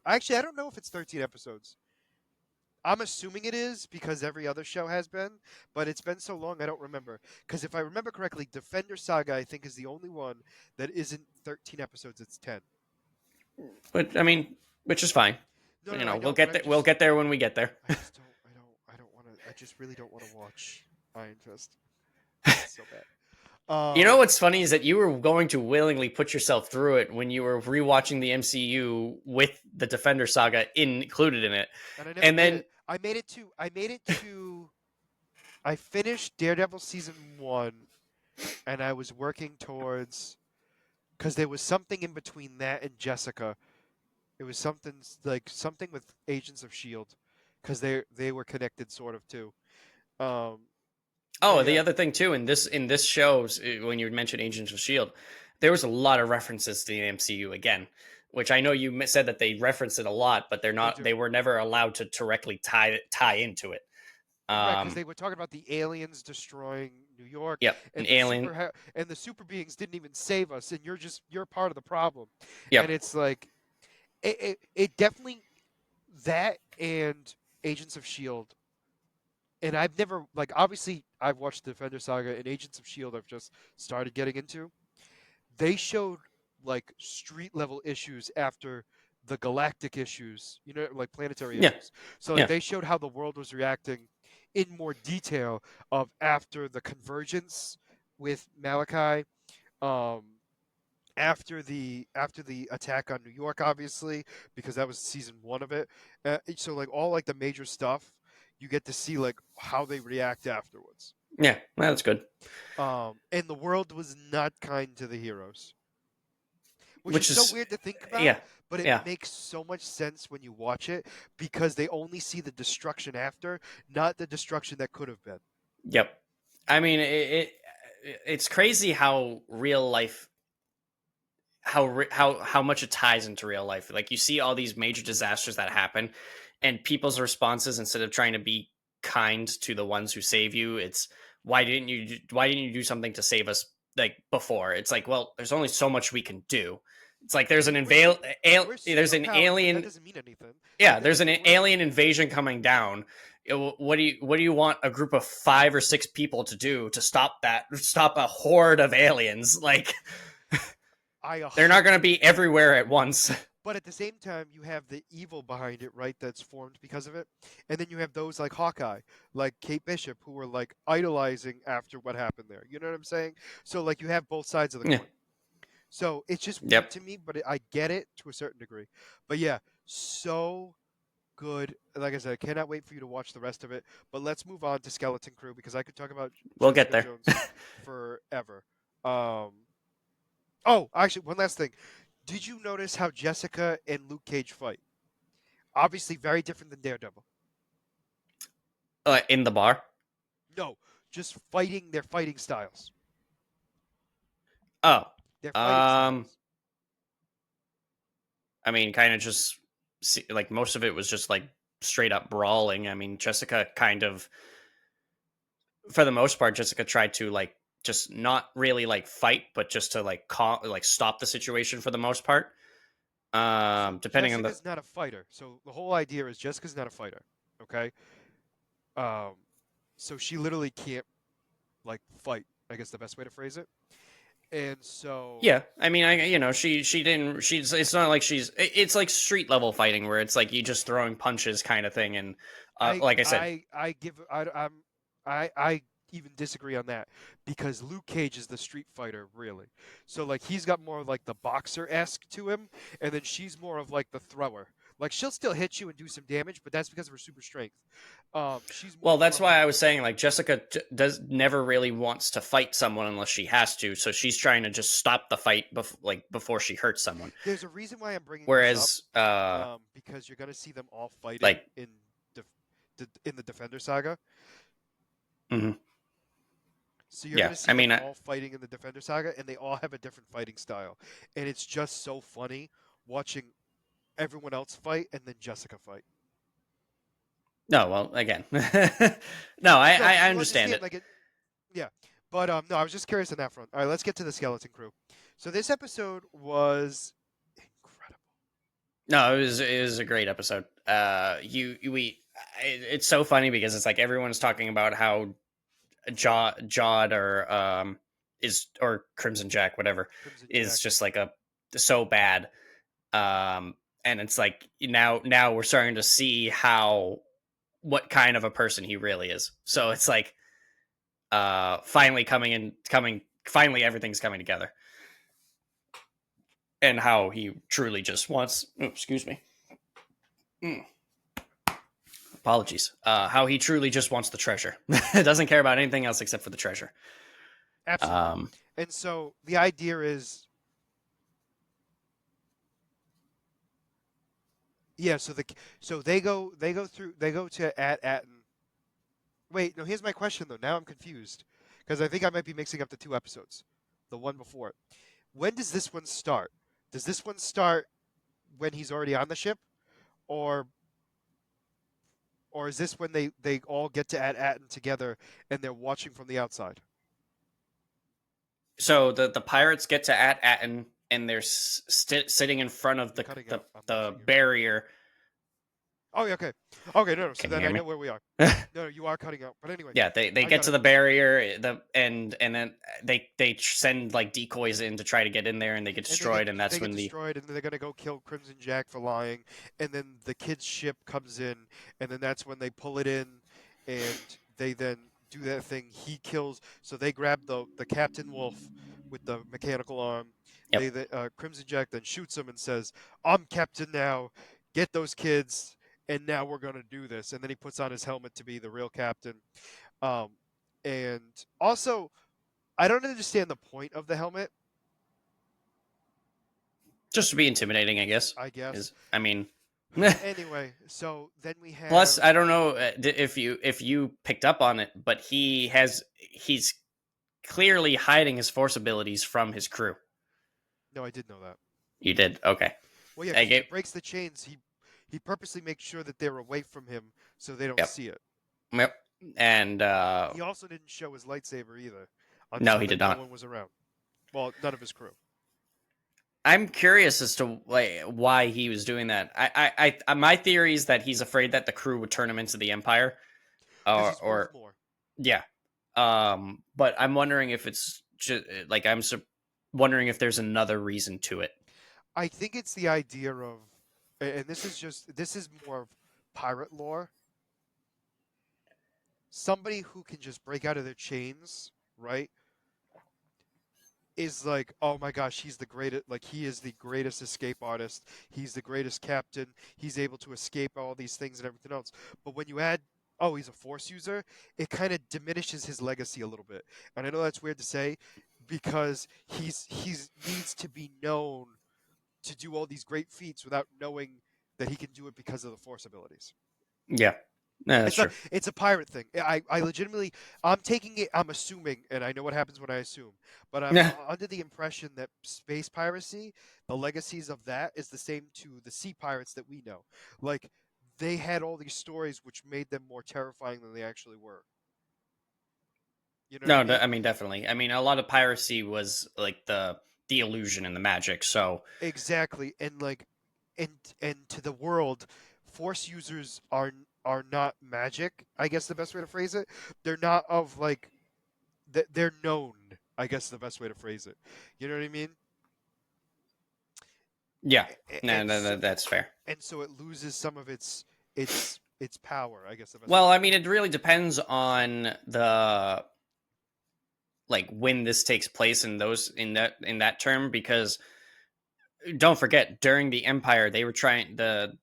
Actually, I don't know if it's 13 episodes. I'm assuming it is because every other show has been, but it's been so long I don't remember. Because if I remember correctly, Defender Saga I think is the only one that isn't 13 episodes. It's 10. but I mean, which is fine. No, You no, I know, we'll know, but get there. We'll get there when we get there. I just don't, I don't want to. I just really don't want to watch Iron Fist. It's so bad. You know what's funny is that you were going to willingly put yourself through it when you were rewatching the MCU with the Defender saga included in it, And I never and did then it. I made it to. I made it to. I finished Daredevil season 1, and I was working towards because there was something in between that and Jessica. It was something like something with Agents of Shield, because they were connected sort of too. Um, but oh, the yeah, other thing too in this shows when you mentioned Agents of Shield, there was a lot of references to the MCU again, which I know you said that they referenced it a lot, but they do they were never allowed to directly tie into it. correct because Um, they were talking about the aliens destroying New York, yep, an and alien. the super beings didn't even save us, and you're part of the problem, and Yep, it's like it definitely that and Agents of Shield. And I've never like obviously I've watched Defender Saga and Agents of Shield. I've just started getting into. They showed like street level issues after the galactic issues, like planetary yeah, issues. So like yeah, they showed how the world was reacting in more detail of after the convergence with Malachi, um, after the attack on New York, obviously because that was season 1 of it. So like all like the major stuff, you get to see like how they react afterwards. yeah. Well, that's good. And the world was not kind to the heroes, which is Which so is, weird to think about, yeah, but it yeah, makes so much sense when you watch it because they only see the destruction after, not the destruction that could have been. yep. I mean, it's crazy how real life how much it ties into real life. Like you see all these major disasters that happen, and people's responses instead of trying to be kind to the ones who save you, it's why didn't you do something to save us like before? It's like, well, there's only so much we can do. It's like I mean, we're there's an superpowers, but that alien doesn't mean anything. yeah, Like there's an we're alien invasion coming down. What do you want a group of 5 or 6 people to do to stop a horde of aliens? Like I they're not going to 100. be everywhere at once. But at the same time, you have the evil behind it, right? That's formed because of it, and then you have those like Hawkeye, like Kate Bishop, who were like idolizing after what happened there. You know what I'm saying? So like you have both sides of the Yeah. coin. So it's just weird Yep. to me, but I get it to a certain degree. But yeah, so good. Like I said, I cannot wait for you to watch the rest of it. But let's move on to Skeleton Crew because I could talk about We'll get Jessica there. Jones forever. Um, oh, actually, one last thing. Did you notice how Jessica and Luke Cage fight? Obviously, very different than Daredevil. In the bar. No, just fighting their fighting styles. Oh. Their fighting Um. styles. I mean, kind of like most of it was just like straight up brawling. I mean, Jessica kind of, for the most part, Jessica tried to like just not really like fight, but just to like stop the situation for the most part. So Depending on the Jessica's not a fighter. So the whole idea is Jessica's not a fighter. Okay. Um, so she literally can't like fight. I guess the best way to phrase it. And so Yeah, I mean, she didn't. She's. It's not like she's. It's like street level fighting where it's like you just throwing punches kind of thing. And like I said, I give I even disagree on that because Luke Cage is the street fighter really. So like he's got more of like the boxer esque to him, and then she's more of like the thrower. Like she'll still hit you and do some damage, but that's because of her super strength. She's well, more that's from why I was saying like Jessica does never really wants to fight someone unless she has to. So she's trying to just stop the fight before she hurts someone. there's a reason why I'm bringing this up, Whereas, because you're gonna see them all fighting like, def- in the Defender Saga. mhm. So you're Yeah, gonna see I them mean, all fighting in the Defender Saga, and they all have a different fighting style, and it's just so funny watching everyone else fight and then Jessica fight. no, well, again, no, No, but I you understand understand, it. like it, yeah. But no, I was just curious on that front. All right, let's get to the Skeleton Crew. So this episode was incredible. No, it was a great episode. It's so funny because it's like everyone's talking about how Jod or is or Crimson Jack, whatever, Crimson is Jack. just like a so bad. Um, and it's like now we're starting to see how what kind of a person he really is. So it's like finally finally everything's coming together, and how he truly just wants. Oh, excuse me. Mm. Apologies. How he truly just wants the treasure. Doesn't care about anything else except for the treasure. Absolutely. Um, And so the idea is, yeah. So they go to at Atten. Wait, no. Here's my question though. Now I'm confused because I think I might be mixing up the two episodes, the one before it. When does this one start? Does this one start when he's already on the ship, or is this when they all get to at Atten together and they're watching from the outside? so the pirates get to Atten and they're sitting in front of You're cutting the out. I'm the losing you. barrier. Oh, yeah, okay. Okay, no, no. So Can you then hear I know me? where we are. No, no, you are cutting out. But anyway, Yeah, they I get got to it. the barrier, and then they send like decoys in to try to get in there, and they get And destroyed, and they that's get when the destroyed, and then they're gonna go kill Crimson Jack for lying, and then the kid's ship comes in, and then that's when they pull it in, and they then do that thing. He kills, so they grab the Captain Wolf with the mechanical arm. yep. Crimson Jack then shoots him and says, "I'm captain now. Get those kids." And now we're gonna do this. And then he puts on his helmet to be the real captain. Um, and also, I don't understand the point of the helmet. Just to be intimidating, I guess. I guess. Is I mean, Anyway, so then we plus have. I don't know if you picked up on it, but he's clearly hiding his force abilities from his crew. No, I did know that. You did, okay. Well, yeah, I because when get he breaks the chains, he purposely makes sure that they're away from him so they don't yep, see it. yep, and He also didn't show his lightsaber either no, until he did then no not. one was around. Well, none of his crew. I'm curious as to like why he was doing that. My theory is that he's afraid that the crew would turn him into the Empire, Because he's worth or more. yeah. But I'm wondering if it's just like wondering if there's another reason to it. I think it's the idea of, and this is more of pirate lore. Somebody who can just break out of their chains, right? Is like, oh my gosh, he's the greatest. Like he is the greatest escape artist. He's the greatest captain. He's able to escape all these things and everything else. But when you add, oh, he's a force user, it kind of diminishes his legacy a little bit. And I know that's weird to say, because he's needs to be known to do all these great feats without knowing that he can do it because of the force abilities. Yeah, no, that's true. It's a pirate thing. I legitimately I'm taking it. I'm assuming, and I know what happens when I assume, but I'm Yeah, under the impression that space piracy, the legacies of that, is the same to the sea pirates that we know. Like they had all these stories which made them more terrifying than they actually were. You know what I no, mean? I mean definitely. I mean a lot of piracy was like the illusion and the magic. So Exactly, and like, and to the world, force users are not magic. I guess the best way to phrase it. They're not of like they're known. I guess is the best way to phrase it. You know what I mean? Yeah, no, And no, so, no, that's fair. and so it loses some of its power. I guess the best way Well, to I put mean, it. it really depends on the like when this takes place in those in that term, because don't forget during the Empire they were trying the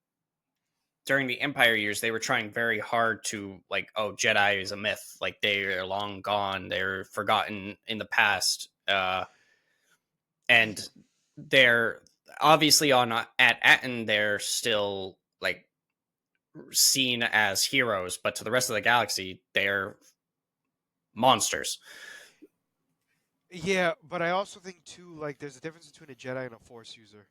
during the Empire years they were trying very hard to like, oh, Jedi is a myth, like they're long gone, they're forgotten in the past, Ye- and they're obviously on at Atten they're still like seen as heroes, but to the rest of the galaxy they're monsters. Yeah, but I also think too, like, there's a difference between a Jedi and a Force user.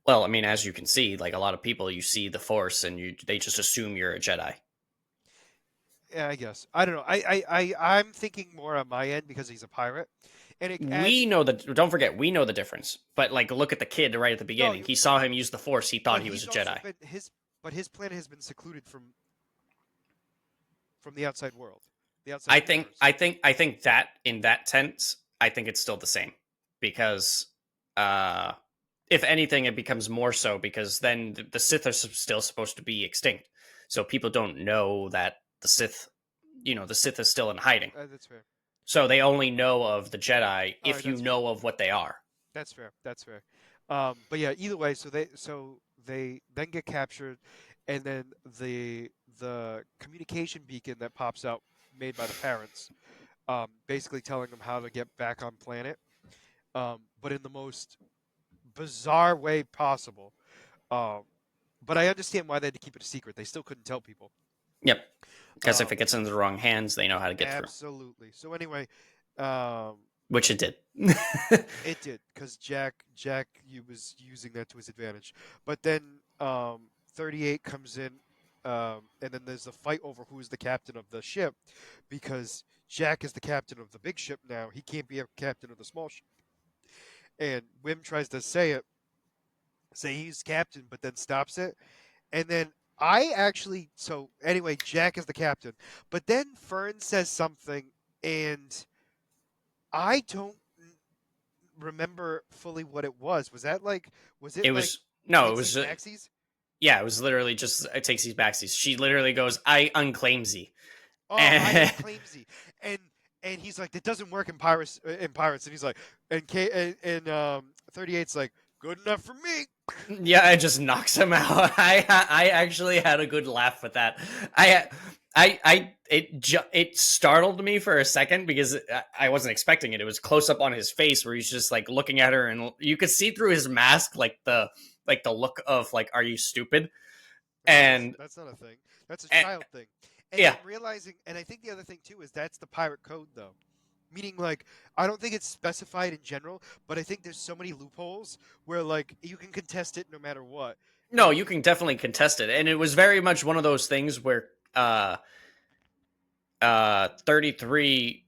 Well, I mean, as you can see, like a lot of people, you see the Force and they just assume you're a Jedi. Yeah, I guess. I don't know. I'm thinking more on my end because he's a pirate, and it We adds. know that. Don't forget, we know the difference. But like, look at the kid right at the No, beginning. He saw him use the Force. He thought but he was he's a also Jedi. been but his planet has been secluded from the outside world, the outside universe. I think that in that sense, I think it's still the same because, uh, if anything, it becomes more so because then the Sith are still supposed to be extinct, so people don't know that the Sith, the Sith is still in hiding. That's fair. So they only know of the Jedi All right, if you that's fair. know of what they are. That's fair. That's fair. But yeah, either way, so they then get captured, and then the communication beacon that pops out, made by the parents, basically telling them how to get back on planet, but in the most bizarre way possible. Um, but I understand why they had to keep it a secret. They still couldn't tell people. Yep. Because if Um, it gets into the wrong hands, they know how to get through, absolutely. So anyway, um, which it did. it did because Jack you was using that to his advantage. But then 38 comes in, and then there's a fight over who's the captain of the ship because Jack is the captain of the big ship now. He can't be a captain of the small ship. And Wim tries to say he's captain, but then stops it. And then I actually so anyway, Jack is the captain, but then Fern says something, and I don't remember fully what it was. Was it It like was no, it takesies was backsies? yeah, it was literally just it takes these backsies. She literally goes, "I unclaimsy," Oh, I and unclaimsy, and and he's like that doesn't work in pirates, and he's like and 38's like good enough for me. yeah, it just knocks him out. I actually had a good laugh with that. It startled me for a second because I wasn't expecting it. It was close up on his face where he's just like looking at her, and you could see through his mask like the look of like, "Are you stupid?" No, that's And, that's not a thing. That's a and child thing. And then yeah, realizing, and I think the other thing too is that's the pirate code though. Meaning, like, I don't think it's specified in general, but I think there's so many loopholes where, like, you can contest it no matter what. no, you can definitely contest it, and it was very much one of those things where 33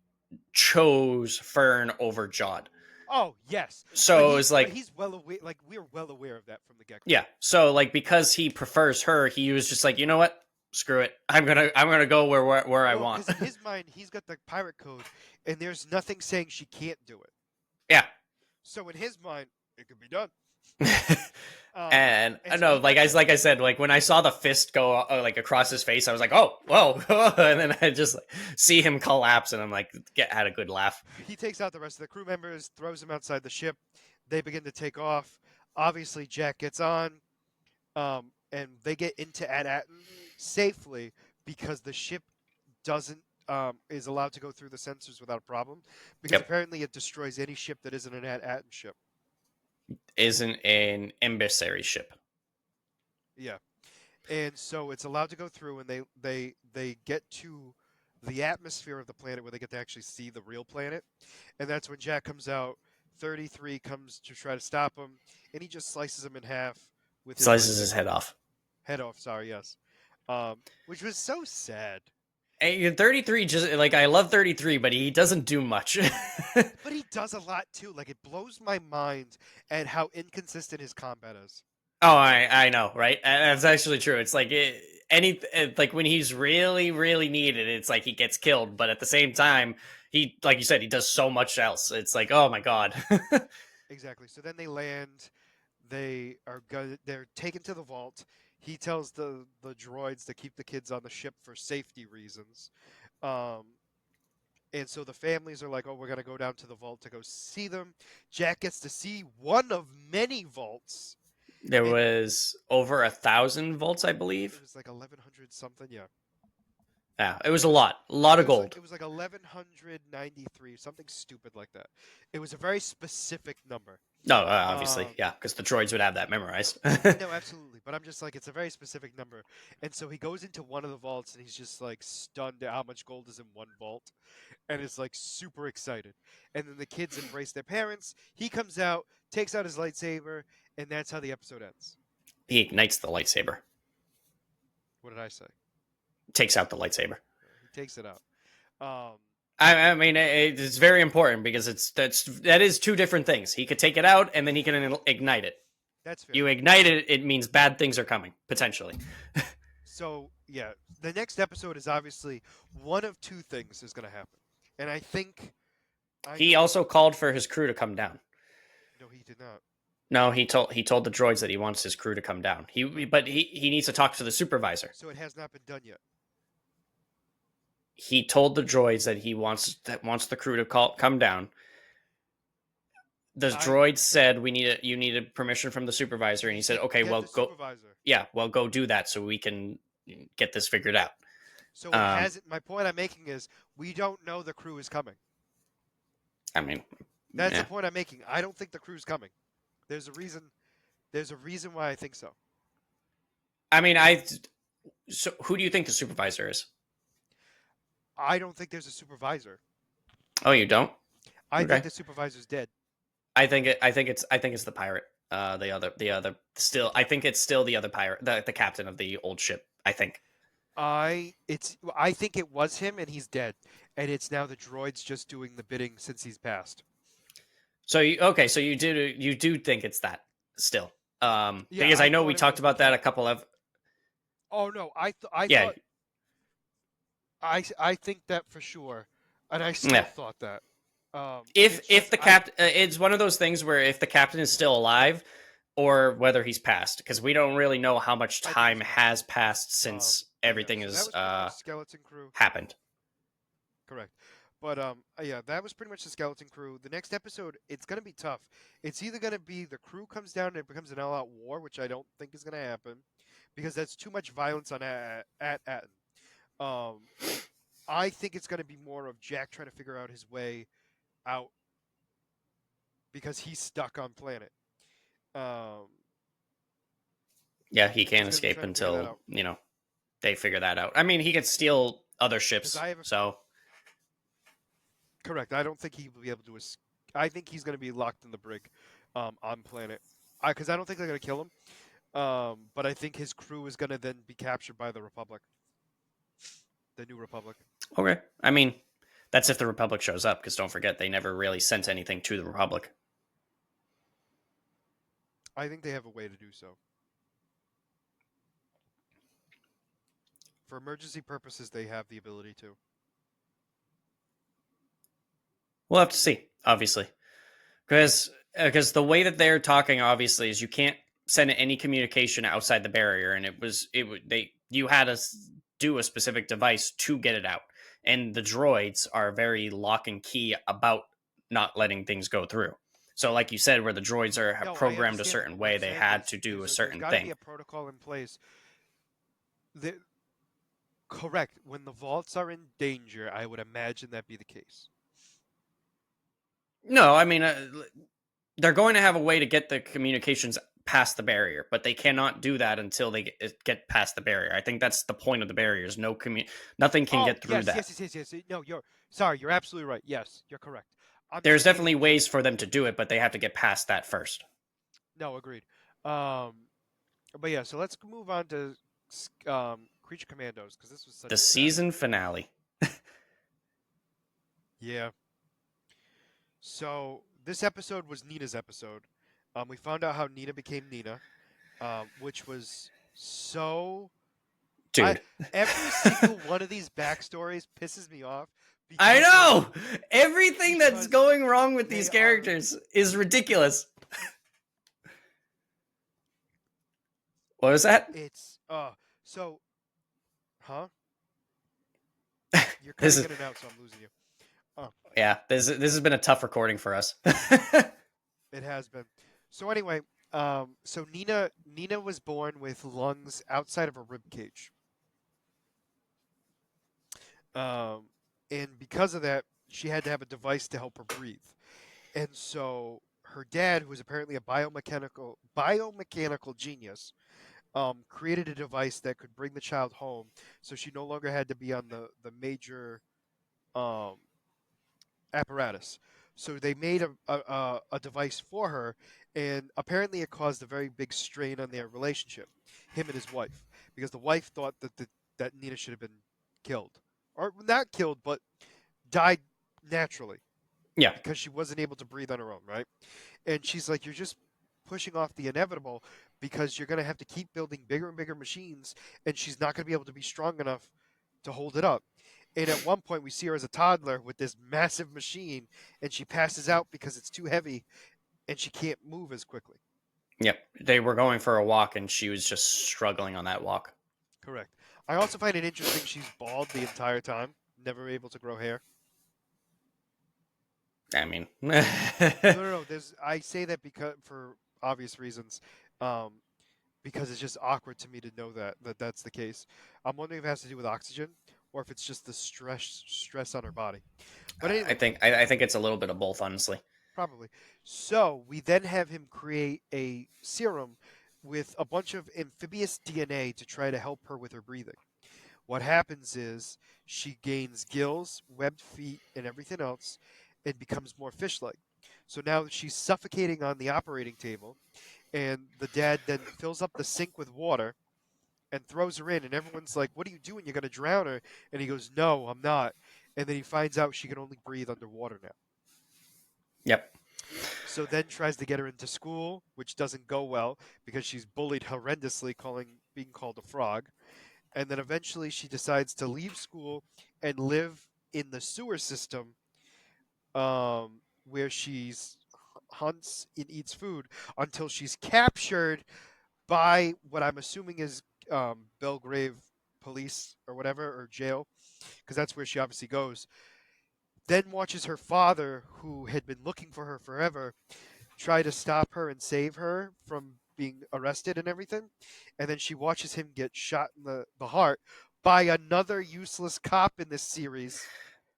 chose Fern over Jod. Oh yes, but So it was like, he's well aware. Like we're well aware of that from the get go. yeah. So like because he prefers her, he was just like, you know what? Screw it. I'm gonna go where I Well, want. because in his mind, he's got the pirate code, and there's nothing saying she can't do it. Yeah. So in his mind, it could be done. And And I so know, he gets like I said, like when I saw the fist go like across his face, I was like, oh, whoa, and then I just like, see him collapse, and I'm like, had a good laugh. he takes out the rest of the crew members, throws them outside the ship. They begin to take off. Obviously, Jack gets on, and they get into At-Atten safely because the ship doesn't is allowed to go through the sensors without a problem because Yep. apparently it destroys any ship that isn't an At-Atten ship. Isn't an emissary ship. Yeah, and so it's allowed to go through, and they get to the atmosphere of the planet where they get to actually see the real planet, and that's when Jack comes out. 33 comes to try to stop him, and he just slices him in half with his Slices his lightsaber. head off. Head off, sorry, yes. Which was so sad. And 33 just like I love 33, but he doesn't do much. But he does a lot too. Like it blows my mind at how inconsistent his combat is. Oh, I know, right? That's actually true. It's like like when he's really needed, it's like he gets killed, but at the same time, he, like you said, he does so much else. It's like, oh my god. Exactly. So then they land. They're taken to the vault. He tells the droids to keep the kids on the ship for safety reasons. Um, and so the families are like, "Oh, we're gonna go down to the vault to go see them." Jack gets to see one of many vaults, There and was over 1,000 volts, I it believe. was like 1100 something. Yeah, Yeah, it was a lot of gold. it was like 1193, something stupid like that. It was a very specific number. No, obviously, Um, yeah, because the droids would have that memorized. no, absolutely, but I'm just like, it's a very specific number, and so he goes into one of the vaults and he's just like stunned at how much gold is in one vault, and is like super excited. And then the kids embrace their parents. He comes out, takes out his lightsaber, and that's how the episode ends. He ignites the lightsaber, What did I say? takes out the lightsaber. He takes it out. Um, I mean, it's very important because that is two different things. He could take it out and then he can ignite it. that's fair. You ignite it, it means bad things are coming potentially. So yeah, the next episode is obviously one of two things is going to happen, and I He know. also called for his crew to come down. No, he did not. No, he told the droids that he wants his crew to come down. He needs to talk to the supervisor. So it has not been done yet. He told the droids that wants the crew to come down. The I droid said you needed permission from the supervisor, and he said, okay, get well the go, supervisor. yeah, well go do that so we can get this figured out. So it Um, hasn't. My point I'm making is we don't know the crew is coming. I mean, That's the yeah. point I'm making. I don't think the crew's coming. There's a reason. There's a reason why I think so. I mean, so who do you think the supervisor is? I don't think there's a supervisor. Oh, you don't? I think Okay. the supervisor's dead. I think it's the pirate. The other still. I think it's still the other pirate, the captain of the old ship. I think. I think it was him and he's dead, and it's now the droids just doing the bidding since he's passed. So so you do think it's that still. Yeah, Because I I know thought we it talked was the about that a captain. couple of. Oh no, I Yeah, thought I think that for sure, and I still yeah. thought that. if It's if just the cap it's one of those things where if the captain is still alive or whether he's passed, because we don't really know how much I think time he's passed. has passed since But yeah, everything so that is was pretty much skeleton crew. happened. Correct. But yeah, that was pretty much the skeleton crew. The next episode, it's gonna be tough. It's either gonna be the crew comes down and it becomes an all-out war, which I don't think is gonna happen, because that's too much violence on at Atten. Um, I think it's gonna be more of Jack trying to figure out his way out because he's stuck on planet. Um, Yeah, he he's can't gonna be escape trying to figure that until out they figure that out. I mean, he can steal other because ships, I have so correct. I don't think he will be able to. I think he's gonna be locked in the brig, on planet. Because I don't think they're gonna kill him. But I think his crew is gonna then be captured by the Republic, the New Republic. okay. I mean, that's if the Republic shows up, because don't forget they never really sent anything to the Republic. I think they have a way to do so. For emergency purposes, they have the ability to. We'll have to see, obviously. Because the way that they're talking obviously is you can't send any communication outside the barrier, and they you had to do a specific device to get it out, and the droids are very lock and key about not letting things go through. So like you said, where the droids are No, I programmed a understand that. certain But what I'm way, they saying had is, to do a there's certain got to be thing. a protocol in place. That, correct. When the vaults are in danger, I would imagine that be the case. No, I mean, they're going to have a way to get the communications past the barrier, but they cannot do that until they get past the barrier. I think that's the point of the barriers. Nothing can Oh get through yes, that. yes, yes, yes, yes. No, you're sorry. You're absolutely right. Yes, you're correct. I'm There's just saying. definitely ways for them to do it, but they have to get past that first. No, agreed. Um, but yeah, so let's move on to Creature Commandos because this was such The a sad season episode. finale. Yeah. So this episode was Nina's episode. We found out how Nina became Nina, which was so. I Dude. every single one of these backstories pisses me off I because of know everything that's because going wrong with they these are characters is ridiculous. What was that? it's so huh? You're This cutting is in and out, so I'm losing you. Oh, yeah. This has been a tough recording for us. it has been. So anyway, so Nina was born with lungs outside of her rib cage. Um, and because of that, she had to have a device to help her breathe. And so her dad, who was apparently a biomechanical genius, created a device that could bring the child home, so she no longer had to be on the major um, apparatus. So they made a device for her, and apparently it caused a very big strain on their relationship, him and his wife, because the wife thought that Nina should have been killed, or not killed, but died naturally Yeah. because she wasn't able to breathe on her own, right? And she's like, "You're just pushing off the inevitable because you're going to have to keep building bigger and bigger machines, and she's not going to be able to be strong enough to hold it up." And at one point, we see her as a toddler with this massive machine, and she passes out because it's too heavy and she can't move as quickly. Yep. They were going for a walk, and she was just struggling on that walk. Correct. I also find it interesting she's bald the entire time, never able to grow hair. I mean, No, no, no. There's I say that because for obvious reasons. Um, because it's just awkward to me to know that that's the case. I'm wondering if it has to do with oxygen or if it's just the stress on her body. But I anyway, think I think it's a little bit of both, honestly. probably. So we then have him create a serum with a bunch of amphibious DNA to try to help her with her breathing. What happens is she gains gills, webbed feet, and everything else, and becomes more fish-like. So now she's suffocating on the operating table, and the dad then fills up the sink with water and throws her in, and everyone's like, "What are you doing? You're gonna drown her." And he goes, "No, I'm not." And then he finds out she can only breathe underwater now. Yep. So then tries to get her into school, which doesn't go well because she's bullied horrendously, being called a frog. And then eventually she decides to leave school and live in the sewer system, where she's hunts and eats food until she's captured by what I'm assuming is Belgrave police or whatever, or jail, because that's where she obviously goes. Then watches her father, who had been looking for her forever, try to stop her and save her from being arrested and everything. And then she watches him get shot in the heart by another useless cop in this series.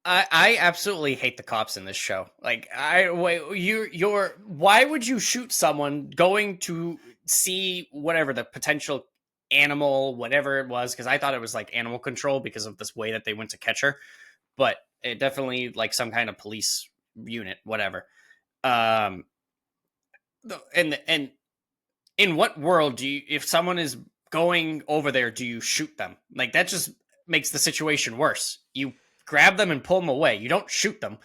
I absolutely hate the cops in this show. Like I wait, you're why would you shoot someone going to see whatever the potential animal, whatever it was? Because I thought it was like animal control because of this way that they went to catch her, but it definitely like some kind of police unit, whatever. Um, and in what world do you, if someone is going over there, do you shoot them? Like that just makes the situation worse. You grab them and pull them away. You don't shoot them.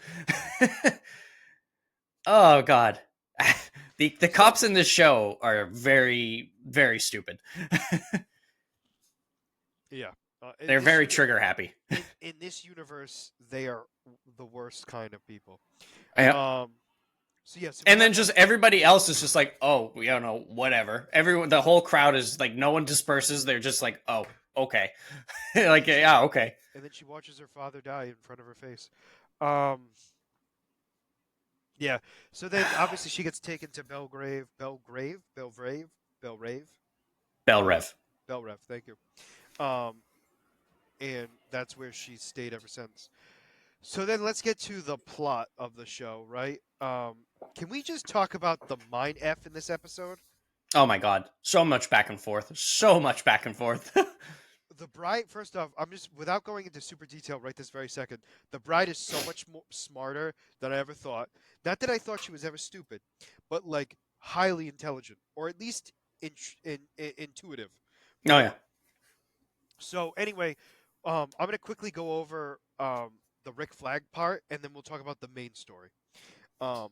Oh god. The So cops in this show are very stupid. yeah, in They're this very trigger happy. in this universe, they are the worst kind of people. Yeah. Um, so yeah, so we And then have just that. everybody else is just like, oh, you don't know, whatever. Everyone, the whole crowd is like, no one disperses. They're just like, oh, okay, And like then she yeah, okay. and then she watches her father die in front of her face. Um, yeah. So then obviously she gets taken to Belgrave, Bell Rev. Belrev. Thank you. Um, and that's where she's stayed ever since. So then let's get to the plot of the show, right? Can we just talk about the mind f in this episode? Oh my god, so much back and forth, so much back and forth. The bride, first off, I'm just without going into super detail right this very second. The bride is so much more smarter than I ever thought. Not that I thought she was ever stupid, but like highly intelligent, or at least intuitive, Oh right? yeah. So anyway, I'm gonna quickly go over the Rick Flag part, and then we'll talk about the main story. Um,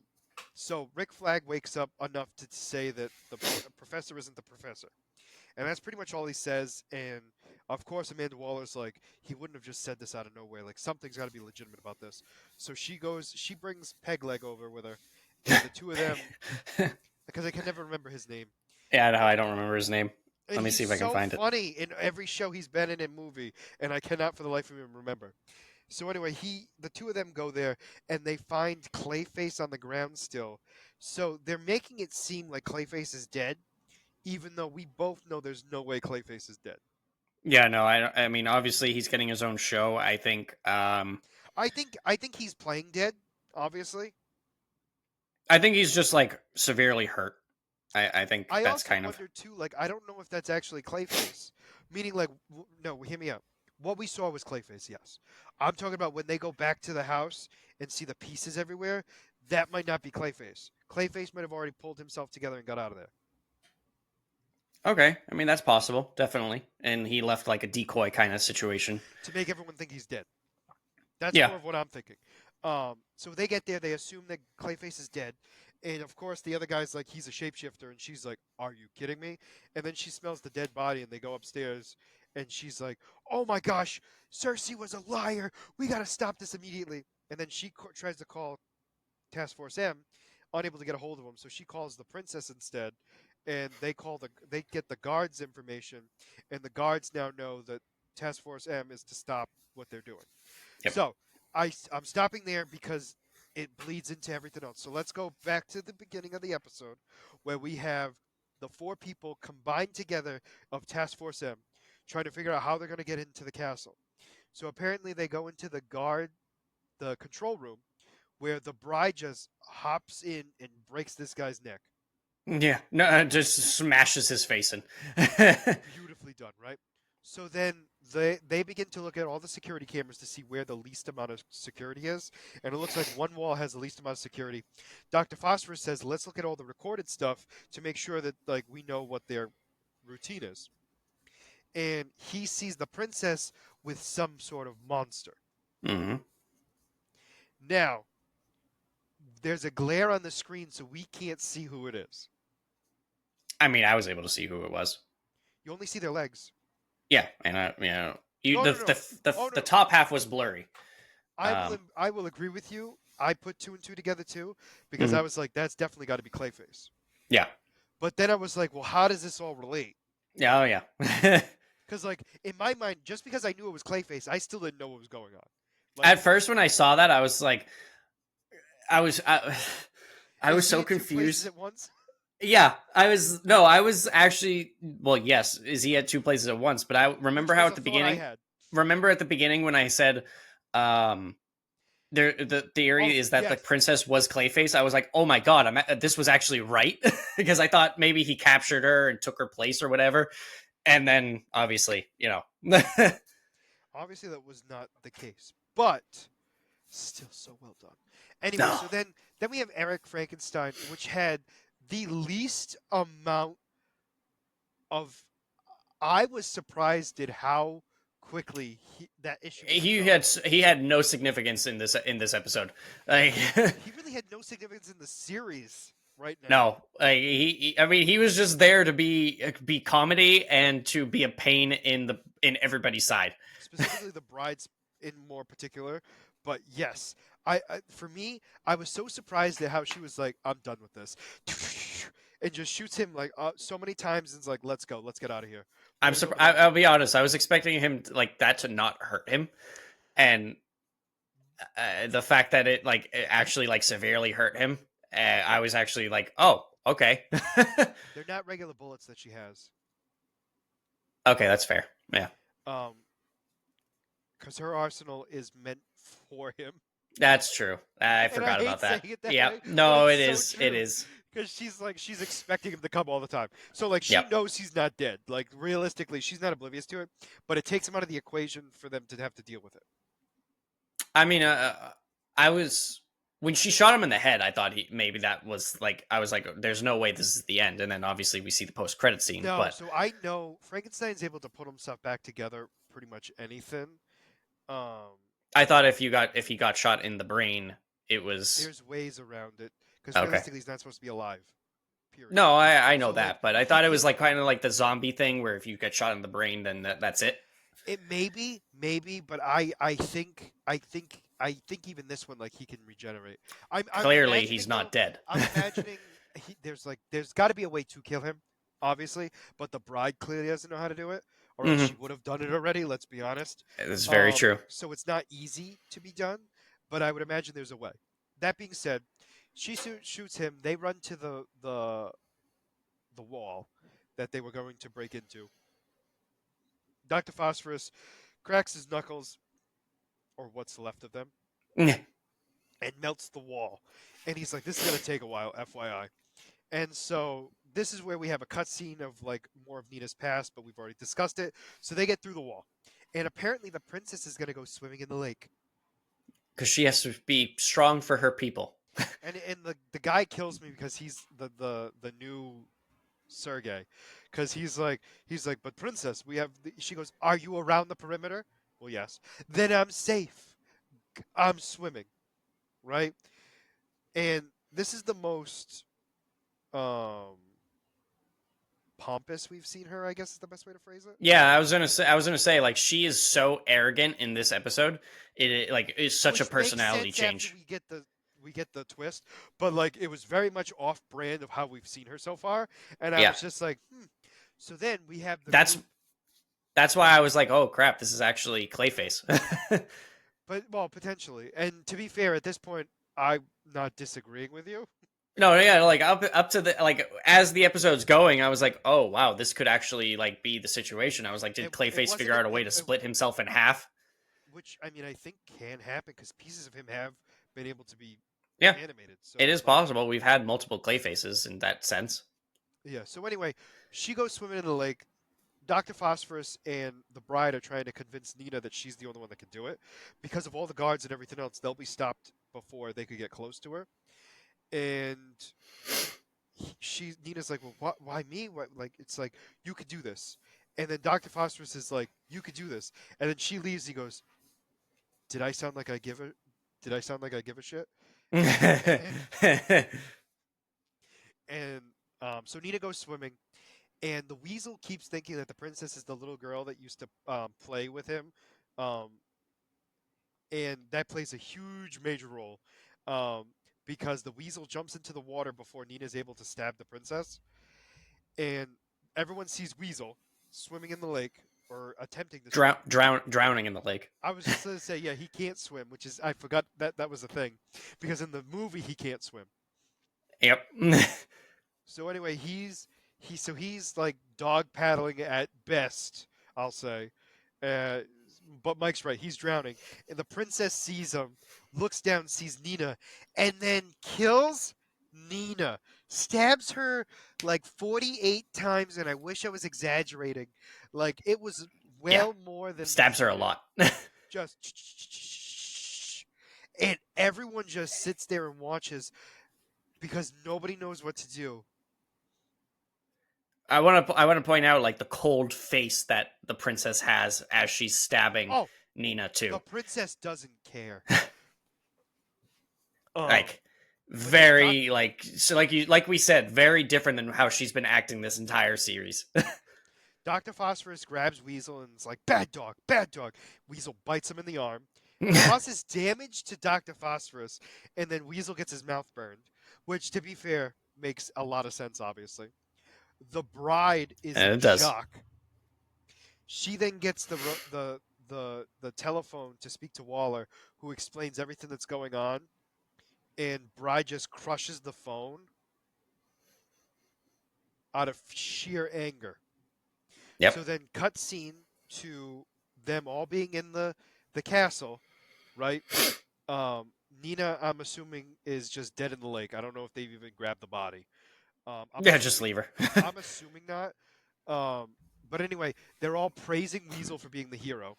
so Rick Flag wakes up enough to say that the professor isn't the professor, And that's pretty much all he says. And of course, Amanda Waller's like, he wouldn't have just said this out of nowhere. Like, something's got to be legitimate about this. So she brings Pegleg over with her, and the two of them, because I can never remember his name. Yeah, no, I don't remember his name. And Let me he's see if I can so find it. funny in every show he's been in movie, and I cannot for the life of me remember. So anyway, the two of them go there, and they find Clayface on the ground still. So they're making it seem like Clayface is dead, even though we both know there's no way Clayface is dead. Yeah, no, I mean, obviously he's getting his own show. I think. I think he's playing dead, obviously. I think he's just like severely hurt. I think I that's also kind of. wonder too, like I don't know if that's actually Clayface, meaning like no, hear me out. What we saw was Clayface, yes. I'm talking about when they go back to the house and see the pieces everywhere. That might not be Clayface. Clayface might have already pulled himself together and got out of there Okay, I mean that's possible, definitely. And he left like a decoy kind of situation. to make everyone think he's dead. That's Yeah. more of what I'm thinking. So they get there, they assume that Clayface is dead, and of course the other guy's like he's a shapeshifter, and she's like, "Are you kidding me?" And then she smells the dead body, and they go upstairs, and she's like, "Oh my gosh, Cersei was a liar. We got to stop this immediately." And then she tries to call Task Force M, unable to get a hold of him, so she calls the princess instead, and they get the guards' information, and the guards now know that Task Force M is to stop what they're doing. Yep. So I'm stopping there because it bleeds into everything else. So let's go back to the beginning of the episode where we have the four people combined together of Task Force M trying to figure out how they're going to get into the castle. So apparently they go into the control room where the bride just hops in and breaks this guy's neck. Yeah. No, just smashes his face in. Beautifully done, right? So then they begin to look at all the security cameras to see where the least amount of security is, and it looks like one wall has the least amount of security. Dr. Phosphorus says, "Let's look at all the recorded stuff to make sure that like we know what their routine is." And he sees the princess with some sort of monster. Hmm. Now, there's a glare on the screen so we can't see who it is. I mean, I was able to see who it was. You only see their legs. Yeah, and you know, you No, the no, no. the the, Oh the no. top half was blurry. I will Um. I will agree with you. I put two and two together too because Mhm. I was like, that's definitely got to be Clayface. Yeah. But then I was like, well, how does this all relate? Yeah. Oh yeah. Because like in my mind, just because I knew it was Clayface, I still didn't know what was going on. Like, At first, when I saw that, I was like, I was I was is he so in two places confused. at once? Yeah, I was no, I was actually well, yes, is he at two places at once? But I Which remember how was at a the thought I beginning, had. remember at the beginning when I said, there the Oh theory is that the yes, princess was Clayface. I was like, oh my god, this was actually right because I thought maybe he captured her and took her place or whatever, and then obviously, obviously that was not the case, but still so well done. Anyway, no, so then we have Eric Frankenstein, which had the least amount of. I was surprised at how quickly that issue was resolved. he had no significance in this episode. Like, He really had no significance in the series right now. no, like I mean, he was just there to be comedy and to be a pain in everybody's side. Specifically, the brides in more particular. But yes, for me, I was so surprised at how she was like, "I'm done with this," and just shoots him like so many times and is like, "Let's go, let's get out of here. I'm Where's surprised. over there?" I'll be honest. I was expecting him like that to not hurt him, and the fact that it actually like severely hurt him, I was actually like, oh, okay, They're not regular bullets that she has. okay, that's fair. Yeah, Um, because her arsenal is meant for him. that's true. I And I forgot hate about saying that. it that Yeah, way, but no, it's it so is. It true. is. Because she's expecting him to come all the time. So like she Yep. knows he's not dead. Like realistically, she's not oblivious to it, but it takes him out of the equation for them to have to deal with it. I mean, I was when she shot him in the head. I thought maybe that was like I was like, there's no way this is the end. And then obviously we see the post credit scene. No, But so I know Frankenstein's able to put himself back together pretty much anything. Um, I thought if he got shot in the brain, it was there's ways around it because okay. realistically, he's not supposed to be alive. period. No, I know So like that, but I he thought it was can't. like kind of like the zombie thing where if you get shot in the brain, then that's it. It maybe, but I think even this one like he can regenerate. I'm Clearly, he's imagining though. not dead. I'm imagining there's got to be a way to kill him, obviously, but the bride clearly doesn't know how to do it, or else she Hmm. would have done it already. Let's be honest. It's very true. So it's not easy to be done, but I would imagine there's a way. That being said, she shoots him. They run to the wall that they were going to break into. Dr. Phosphorus cracks his knuckles, or what's left of them, and melts the wall. And he's like, "This is gonna take a while, FYI." And so this is where we have a cutscene of like more of Nina's past, but we've already discussed it. So they get through the wall, and apparently the princess is gonna go swimming in the lake. Because she has to be strong for her people. And the guy kills me because he's the new Sergey, because he's like, but princess, we have. She goes, "Are you around the perimeter?" Well, yes. Then I'm safe. I'm swimming, right? And this is the most um pompous we've seen her, I guess is the best way to phrase it. Yeah, I was gonna say, like she is so arrogant in this episode. It like is such a Which makes personality sense after change. we get the twist, but like it was very much off brand of how we've seen her so far, and I Yeah, was just like, hmm. So then we have the that's group, that's why I was like, oh crap, this is actually Clayface. but well, potentially. And to be fair, at this point, I'm not disagreeing with you. No, yeah, like up to the like as the episode's going, I was like, oh wow, this could actually like be the situation. I was like, did It Clayface wasn't figure out a way to split himself in half? which I mean I think can happen because pieces of him have been able to be Yeah, animated. So it is it's like, possible. We've had multiple Clayfaces in that sense. yeah. So anyway, she goes swimming in the lake. Dr. Phosphorus and the bride are trying to convince Nina that she's the only one that can do it. Because of all the guards and everything else, they'll be stopped before they could get close to her. And Nina's like, well, why me? What, like, it's like, you could do this. And then Dr. Phosphorus is like, you could do this. And then she leaves. He goes, did I sound like I give a, did I sound like I give a shit? And so Nina goes swimming. And the weasel keeps thinking that the princess is the little girl that used to play with him, um, and that plays a huge major role um, because the weasel jumps into the water before Nina's able to stab the princess, and everyone sees Weasel swimming in the lake or attempting to swim. Drowning in the lake. I was just going to say, yeah, he can't swim, which is I forgot that was a thing because in the movie he can't swim. Yep. So anyway, he's like dog paddling at best, I'll say. Uh, but Mike's right; he's drowning, and the princess sees him, looks down, sees Nina, and then kills Nina, stabs her like 48 times, and I wish I was exaggerating. Like it was Yeah, well more than stabs her a before. lot. Just and everyone just sits there and watches because nobody knows what to do. I want to point out like the cold face that the princess has as she's stabbing Oh, Nina the too. princess doesn't care. Um, Like but yeah, very like so like we said, very different than how she's been acting this entire series. Dr. Phosphorus grabs Weasel and is like, bad dog, bad dog. Weasel bites him in the arm, causes damage to Dr. Phosphorus, and then Weasel gets his mouth burned, which, to be fair, makes a lot of sense, obviously. The bride is And in it does. shock. She then gets the telephone to speak to Waller, who explains everything that's going on, and Bride just crushes the phone out of sheer anger. Yep. So then, cut scene to them all being in the castle, right? Nina, I'm assuming, is just dead in the lake. I don't know if they've even grabbed the body. I'm Yeah, just assuming, leave her. I'm assuming not. But anyway, they're all praising Weasel for being the hero,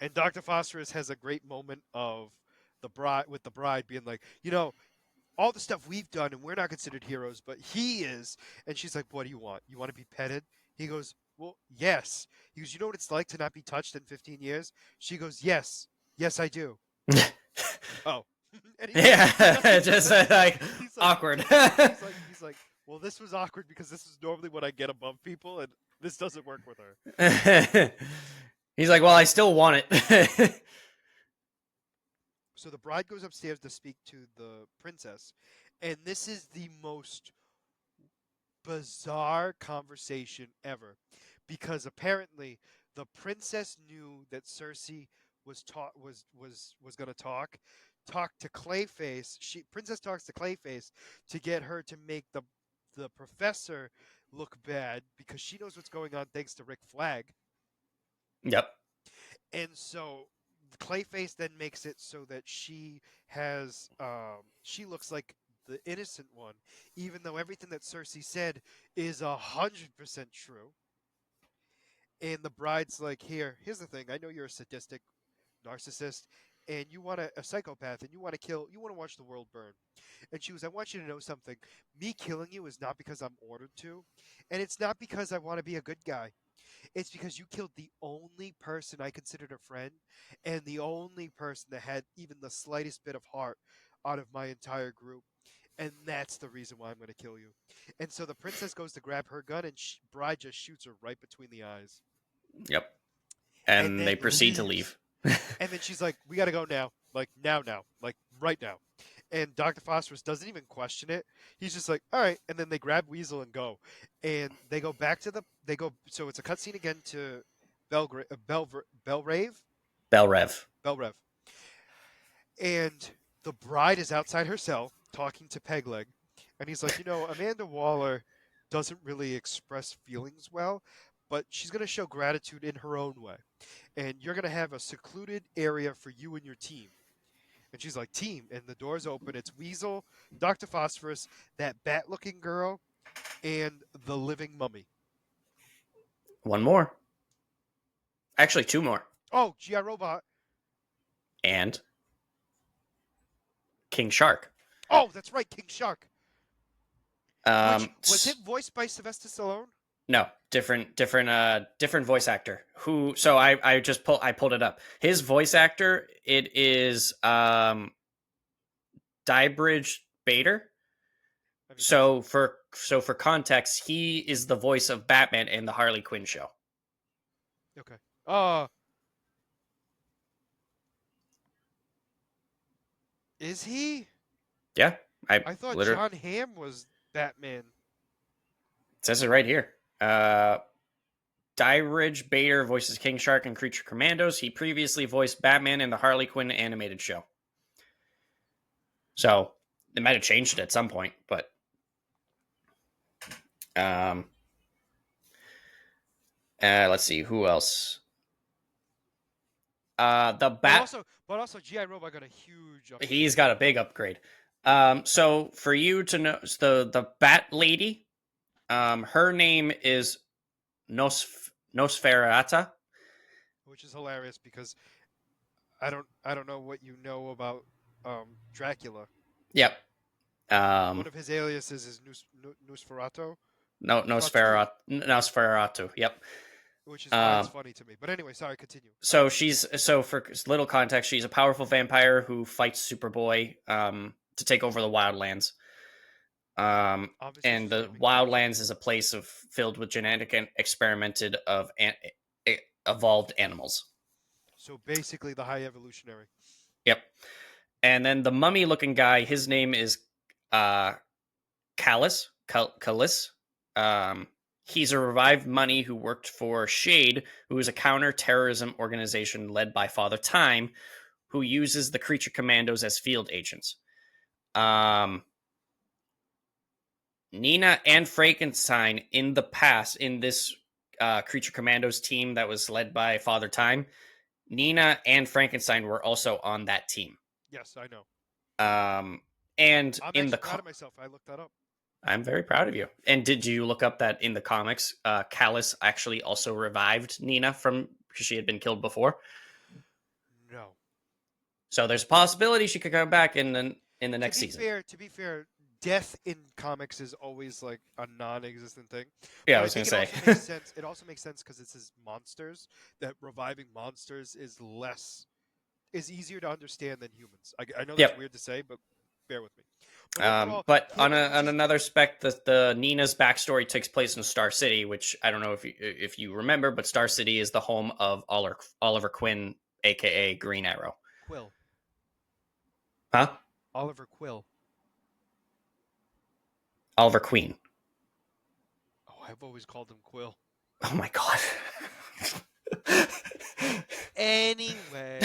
and Doctor Phosphorus has a great moment of the bride being like, all the stuff we've done and we're not considered heroes, but he is. And she's like, what do you want? You want to be petted? He goes, well, yes. He goes, you know what it's like to not be touched in 15 years? She goes, yes. Yes, I do. Oh. And he Yeah, doesn't just finish. like He's like, awkward. he's Well, this was awkward because this is normally what I get above people, and this doesn't work with her. He's like, well, I still want it. So the bride goes upstairs to speak to the princess, and this is the most bizarre conversation ever, because apparently the princess knew that Cersei was taught was going to talk to Clayface. She Princess talks to Clayface to get her to make the professor look bad because she knows what's going on thanks to Rick Flag. Yep. And so Clayface then makes it so that she looks like the innocent one, even though everything that Cersei said is 100% true. And the bride's like, here's the thing. I know you're a sadistic narcissist, and you want a psychopath, and you want to kill, you want to watch the world burn. And she was, I want you to know something. Me killing you is not because I'm ordered to, and it's not because I want to be a good guy. It's because you killed the only person I considered a friend and the only person that had even the slightest bit of heart out of my entire group. And that's the reason why I'm going to kill you. And so the princess goes to grab her gun, and Bride just shoots her right between the eyes Yep. and And then they proceed to leaves. leave. And then she's like, we got to go now. Like, now. Like, right now. And Dr. Phosphorus doesn't even question it. He's just like, all right. And then they grab Weasel and go. And they go back to so it's a cutscene again to Belrave? Bell Rev. Belrev. And the bride is outside her cell talking to Pegleg. And he's like, Amanda Waller doesn't really express feelings well, but she's going to show gratitude in her own way. And you're going to have a secluded area for you and your team. And she's like, team. And the door's open. It's Weasel, Dr. Phosphorus, that bat looking girl, and the living mummy. One more. Actually, two more. Oh, G.I. Robot. And King Shark. Oh, that's right, King Shark. Which was S- it voiced by Sylvester Stallone? no, different voice actor. Who? So I pulled it up. His voice actor, it is Dybridge Bader. Have you seen So for context, he is the voice of Batman in the Harley Quinn show. Okay. Uh, is he? Yeah, I thought literally John Hamm was Batman. it says it right here. Dybridge Bader voices King Shark in Creature Commandos. He previously voiced Batman in the Harley Quinn animated show. So they might have changed it at some point, but let's see who else. The Bat. But also, G.I. Robot got a huge upgrade. He's got a big upgrade. So for you to know, the Bat Lady, her name is Nosferata. Which is hilarious because I don't know what you know about Dracula. Yep. One of his aliases is Nosferatu. No, Nosferatu. Yep. Which is why it's funny to me. But anyway, sorry, continue. So for little context, she's a powerful vampire who fights Superboy to take over the Wildlands. Obviously, And the Wildlands is a place filled with genetic and experimented of evolved animals. So basically, the high evolutionary. Yep. And then the mummy-looking guy, his name is Callis. He's a revived mummy who worked for Shade, who is a counter-terrorism organization led by Father Time, who uses the Creature Commandos as field agents. Nina and Frankenstein in the past, in this Creature Commandos team that was led by Father Time, Nina and Frankenstein were also on that team. Yes, I know. And I'm in actually proud of myself. I looked that up. I'm very proud of you. And did you look up that in the comics, Callus actually also revived Nina because she had been killed before? No. So there's a possibility she could come back in the next season. To be fair, death in comics is always like a non-existent thing. Yeah, but I was going to say. It also makes sense because it says monsters. That reviving monsters is easier to understand than humans. I know that's weird to say, but bear with me. But overall, But him on losing. another spec, the Nina's backstory takes place in Star City, which I don't know if you remember, but Star City is the home of Oliver Quinn, aka Green Arrow. Quill. Huh? Oliver Quill. Oliver Queen. Oh, I've always called him Quill. Oh my god. Anyway,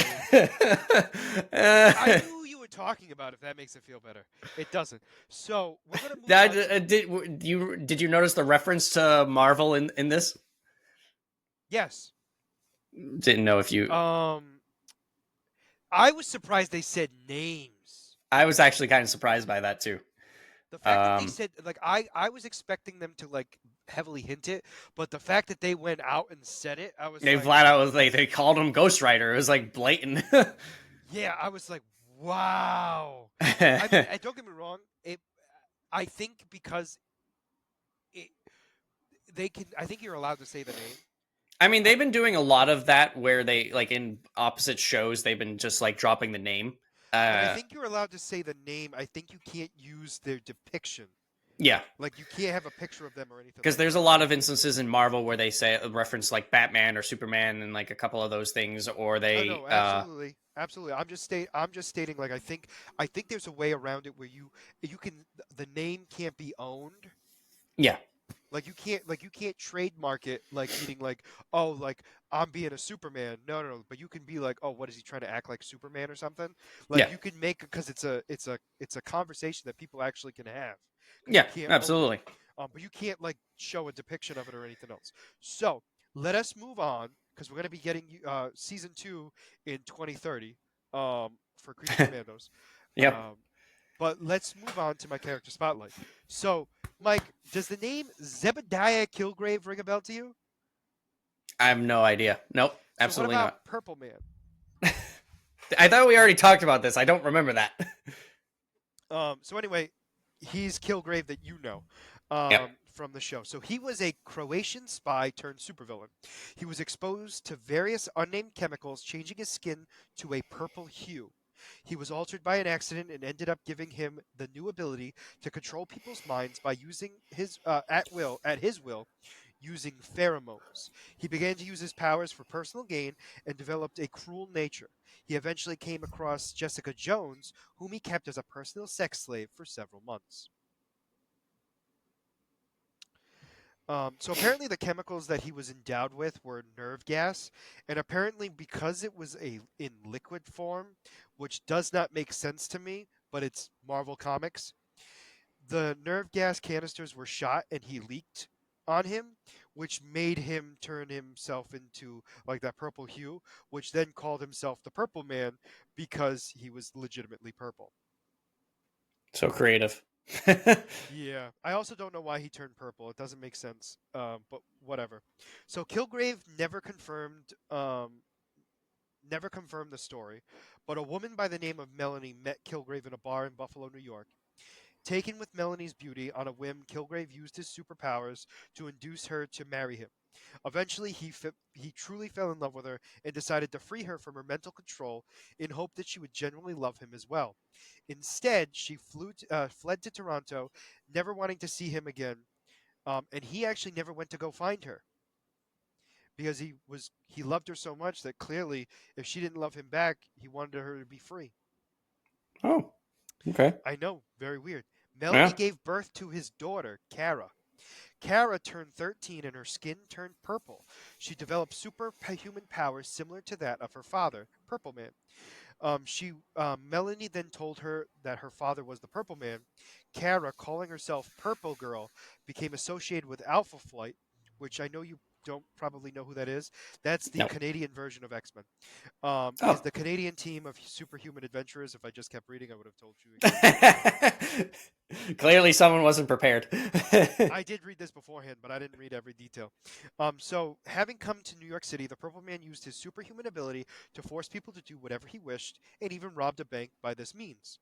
I knew who you were talking about. If that makes it feel better, it doesn't. So we're gonna move on. Did you notice the reference to Marvel in this? Yes. Didn't know if you. I was surprised they said names. I was actually kind of surprised by that too. The fact that they Um, said like I was expecting them to like heavily hint it, but the fact that they went out and said it, I was they like, flat out was like they called him Ghost Rider. It was like blatant. yeah, I was like, wow. I mean, don't get me wrong. I think because it, they can. I think you're allowed to say the name. I mean, they've been doing a lot of that where they like in opposite shows they've been just like dropping the name. And I think you're allowed to say the name. I think you can't use their depiction. Yeah, Like you can't have a picture of them or anything because like there's that. a lot of instances in Marvel where they say reference like Batman or Superman and like a couple of those things, or Oh they no, absolutely, absolutely. I'm just stating like I think there's a way around it where you can the name can't be owned. yeah, Like you can't trademark it like meaning like oh like I'm being a Superman. No, no, no. But you can be like oh what is he trying to act like Superman or something? Like yeah, you can make because it's a conversation that people actually can have because you yeah, can't own it. absolutely. But you can't like show a depiction of it or anything else. So let us move on because we're going to be getting season 2 in 2030 for Creature Commandos. Yep, Um, but let's move on to my character spotlight. So, Mike, does the name Zebediah Kilgrave ring a bell to you? I have no idea. Nope, So, what absolutely about not. Purple Man? I thought we already talked about this. I don't remember that. So anyway, he's Kilgrave that you know Yep. from the show. So he was a Croatian spy turned supervillain. He was exposed to various unnamed chemicals, changing his skin to a purple hue. He was altered by an accident and ended up giving him the new ability to control people's minds by using his at his will, using pheromones. He began to use his powers for personal gain and developed a cruel nature. He eventually came across Jessica Jones, whom he kept as a personal sex slave for several months. So apparently the chemicals that he was endowed with were nerve gas, and apparently because it was a in liquid form, which does not make sense to me, but it's Marvel Comics. The nerve gas canisters were shot and he leaked on him, which made him turn himself into like that purple hue, which then called himself the Purple Man because he was legitimately purple. So creative. Yeah, I also don't know why he turned purple. It doesn't make sense, but whatever. So Kilgrave never confirmed the story, but a woman by the name of Melanie met Kilgrave in a bar in Buffalo, New York. Taken with Melanie's beauty, on a whim, Kilgrave used his superpowers to induce her to marry him. Eventually, he truly fell in love with her and decided to free her from her mental control in hope that she would genuinely love him as well. Instead, she fled to Toronto, never wanting to see him again, and he actually never went to go find her because he loved her so much that clearly, if she didn't love him back, he wanted her to be free. Oh, okay. I know, very weird. Yeah. Melanie gave birth to his daughter, Kara. Kara turned 13 and her skin turned purple. She developed superhuman powers similar to that of her father, Purple Man. Melanie then told her that her father was the Purple Man. Kara, calling herself Purple Girl, became associated with Alpha Flight, which I know you don't probably know who that is. That's the No. Canadian version of X Men. Is Oh. the Canadian team of superhuman adventurers. If I just kept reading, I would have told you exactly who they are. Clearly, someone wasn't prepared. I did read this beforehand, but I didn't read every detail. So, having come to New York City, the Purple Man used his superhuman ability to force people to do whatever he wished, and even robbed a bank by this means.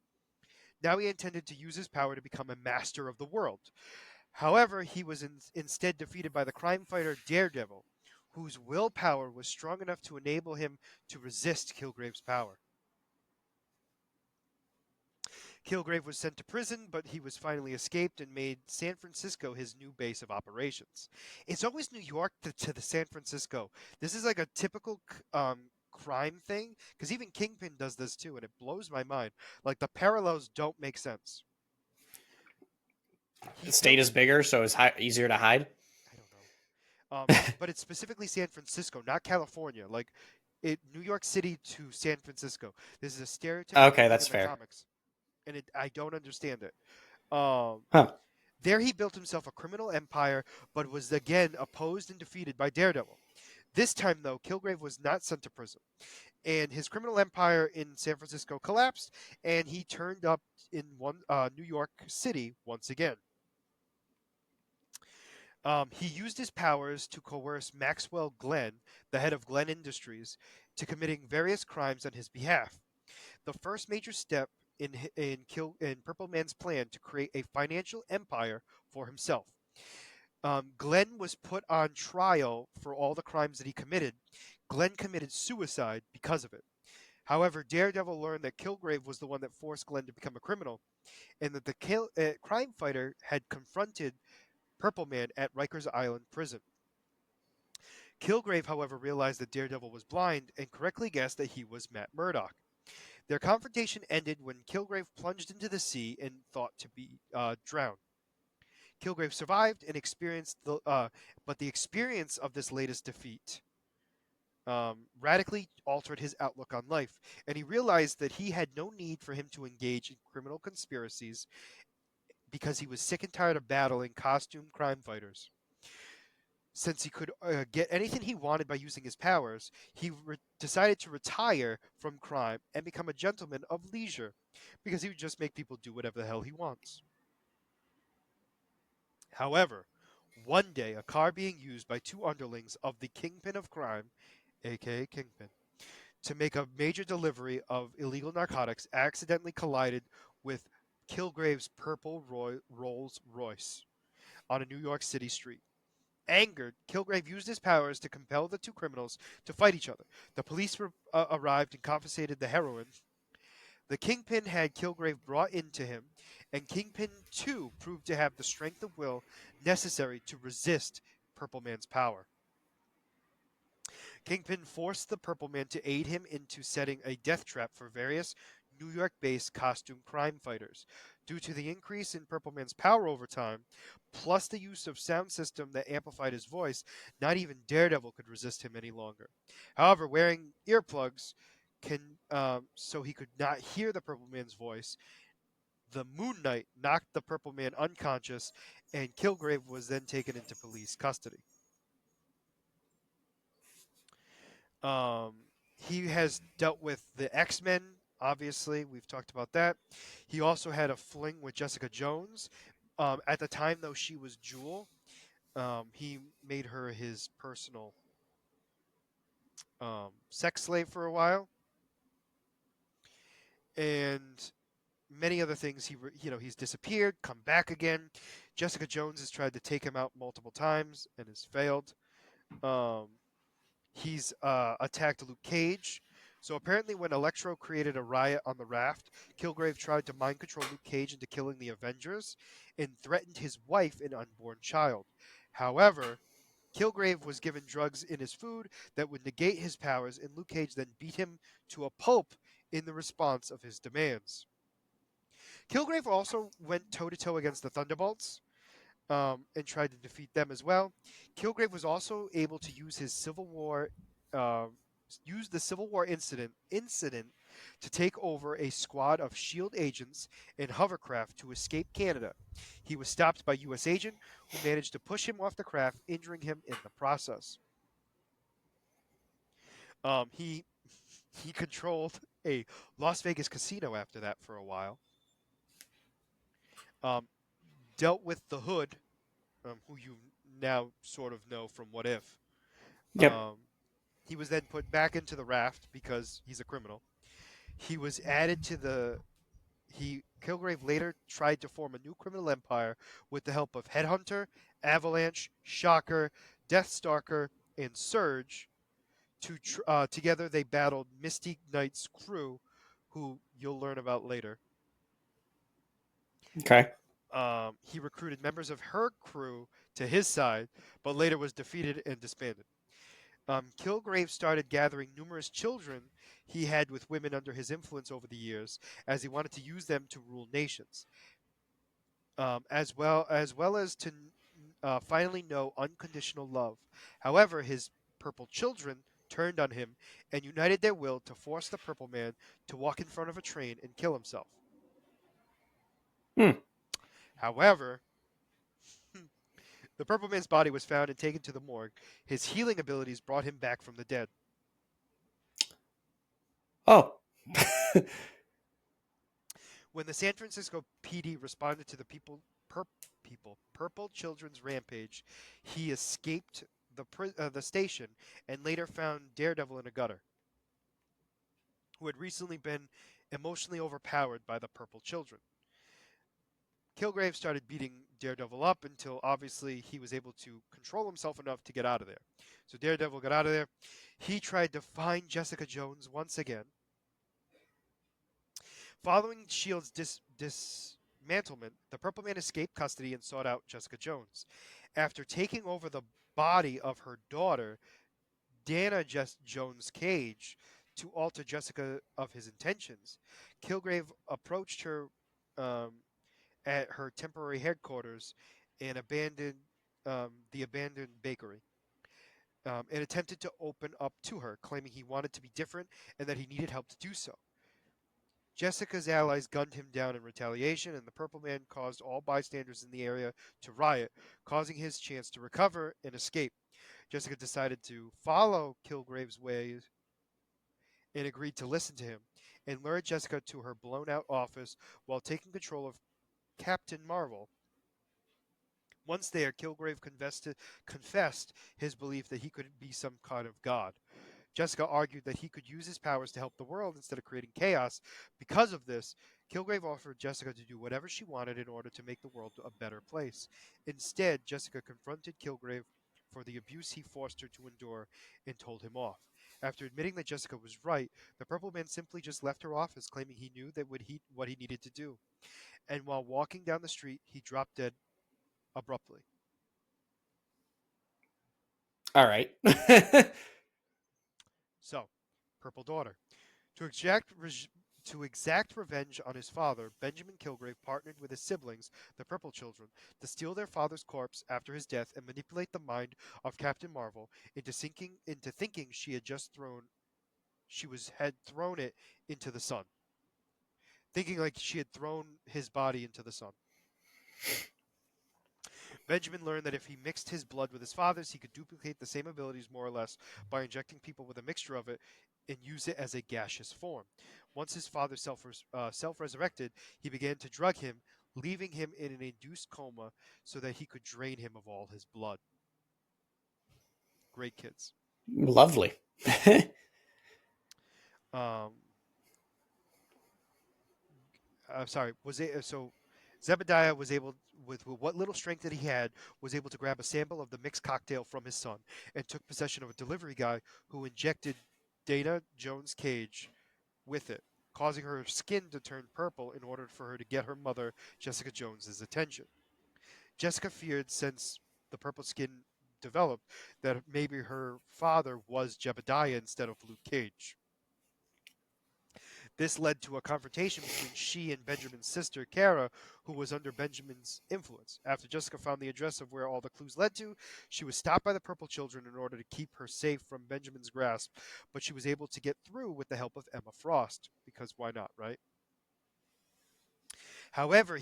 Now he intended to use his power to become a master of the world. However, he was instead defeated by the crime fighter Daredevil, whose willpower was strong enough to enable him to resist Kilgrave's power. Kilgrave was sent to prison, but he was finally escaped and made San Francisco his new base of operations. It's always New York to the San Francisco. This is like a typical crime thing, because even Kingpin does this too, and it blows my mind. Like the parallels don't make sense. The He state built, is bigger, so it's easier to hide. I don't know, but it's specifically San Francisco, not California. Like New York City to San Francisco. This is a stereotypical Okay, thing that's in the fair. comics, and I don't understand it. Um, Huh. There he built himself a criminal empire, but was again opposed and defeated by Daredevil. This time, though, Kilgrave was not sent to prison, and his criminal empire in San Francisco collapsed, and he turned up in New York City once again. He used his powers to coerce Maxwell Glenn, the head of Glenn Industries, to committing various crimes on his behalf. The first major step in Purple Man's plan to create a financial empire for himself. Glenn was put on trial for all the crimes that he committed. Glenn committed suicide because of it. However, Daredevil learned that Kilgrave was the one that forced Glenn to become a criminal, and that the crime fighter had confronted Purple Man at Rikers Island prison. Kilgrave, however, realized that Daredevil was blind and correctly guessed that he was Matt Murdock. Their confrontation ended when Kilgrave plunged into the sea and thought to be drowned. Kilgrave survived and but the experience of this latest defeat radically altered his outlook on life, and he realized that he had no need for him to engage in criminal conspiracies because he was sick and tired of battling costume crime fighters. Since he could get anything he wanted by using his powers, he decided to retire from crime and become a gentleman of leisure because he would just make people do whatever the hell he wants. However, one day a car being used by two underlings of the Kingpin of Crime, aka Kingpin, to make a major delivery of illegal narcotics accidentally collided with Kilgrave's purple Rolls Royce on a New York City street. Angered, Kilgrave used his powers to compel the two criminals to fight each other. The police arrived and confiscated the heroin. The Kingpin had Kilgrave brought into him, and Kingpin too proved to have the strength of will necessary to resist Purple Man's power. Kingpin forced the Purple Man to aid him into setting a death trap for various New York based costume crime fighters. Due to the increase in Purple Man's power over time, plus the use of sound system that amplified his voice, not even Daredevil could resist him any longer. However, wearing earplugs so he could not hear the Purple Man's voice, the Moon Knight knocked the Purple Man unconscious, and Kilgrave was then taken into police custody. Um, he has dealt with the X-Men. Obviously, we've talked about that. He also had a fling with Jessica Jones. At the time, though, she was Jewel. He made her his personal sex slave for a while, and many other things. He's disappeared, come back again. Jessica Jones has tried to take him out multiple times and has failed. Um, He's attacked Luke Cage. So apparently, when Electro created a riot on the raft, Kilgrave tried to mind control Luke Cage into killing the Avengers and threatened his wife and unborn child. However, Kilgrave was given drugs in his food that would negate his powers, and Luke Cage then beat him to a pulp in the response of his demands. Kilgrave also went toe to toe against the Thunderbolts, and tried to defeat them as well. Kilgrave was also able to use his Civil War, use the Civil War incident to take over a squad of Shield agents and hovercraft to escape Canada. He was stopped by U.S. agent who managed to push him off the craft, injuring him in the process. He he controlled a Las Vegas casino after that for a while. Um, Dealt with the Hood, who you now sort of know from What If. Yep. Um, he was then put back into the raft because he's a criminal. He was added to the. He Kilgrave later tried to form a new criminal empire with the help of Headhunter, Avalanche, Shocker, Deathstalker, and Surge. Together they battled Misty Knight's crew, who you'll learn about later. Okay. He recruited members of her crew to his side, but later was defeated and disbanded. Kilgrave started gathering numerous children he had with women under his influence over the years, as he wanted to use them to rule nations, as well as to finally know unconditional love. However, his purple children turned on him and united their will to force the Purple Man to walk in front of a train and kill himself. Hmm. However, the Purple Man's body was found and taken to the morgue. His healing abilities brought him back from the dead. Oh. When the San Francisco PD responded to the Purple Children's rampage, he escaped the station and later found Daredevil in a gutter, who had recently been emotionally overpowered by the Purple Children. Kilgrave started beating Daredevil up until obviously he was able to control himself enough to get out of there. So Daredevil got out of there. He tried to find Jessica Jones once again. Following Shield's dismantlement, the Purple Man escaped custody and sought out Jessica Jones. After taking over the body of her daughter, Dana Jones Cage, to alter Jessica of his intentions, Kilgrave approached her um, at her temporary headquarters and the abandoned bakery, and attempted to open up to her, claiming he wanted to be different and that he needed help to do so. Jessica's allies gunned him down in retaliation, and the Purple Man caused all bystanders in the area to riot, causing his chance to recover and escape. Jessica decided to follow Kilgrave's ways and agreed to listen to him, and lured Jessica to her blown out office while taking control of Captain Marvel. Once there, Kilgrave confessed his belief that he could be some kind of god. Jessica argued that he could use his powers to help the world instead of creating chaos. Because of this, Kilgrave offered Jessica to do whatever she wanted in order to make the world a better place. Instead, Jessica confronted Kilgrave for the abuse he forced her to endure and told him off. After admitting that Jessica was right, the Purple Man simply just left her office, claiming he knew that what he needed to do. And while walking down the street, he dropped dead abruptly. All right. So, Purple Daughter. To exact, to exact revenge on his father, Benjamin Kilgrave partnered with his siblings, the Purple Children, to steal their father's corpse after his death and manipulate the mind of Captain Marvel into thinking she had thrown it into the sun, thinking like she had thrown his body into the sun. Benjamin learned that if he mixed his blood with his father's, he could duplicate the same abilities more or less by injecting people with a mixture of it and use it as a gaseous form. Once his father self resurrected, he began to drug him, leaving him in an induced coma so that he could drain him of all his blood. Great kids. Lovely. Um, I'm sorry. Was it so? Zebediah was able, with what little strength that he had, was able to grab a sample of the mixed cocktail from his son and took possession of a delivery guy who injected Dana Jones Cage with it, causing her skin to turn purple in order for her to get her mother, Jessica Jones's attention. Jessica feared, since the purple skin developed, that maybe her father was Jebediah instead of Luke Cage. This led to a confrontation between she and Benjamin's sister, Kara, who was under Benjamin's influence. After Jessica found the address of where all the clues led to, she was stopped by the Purple Children in order to keep her safe from Benjamin's grasp, but she was able to get through with the help of Emma Frost, because why not, right? However,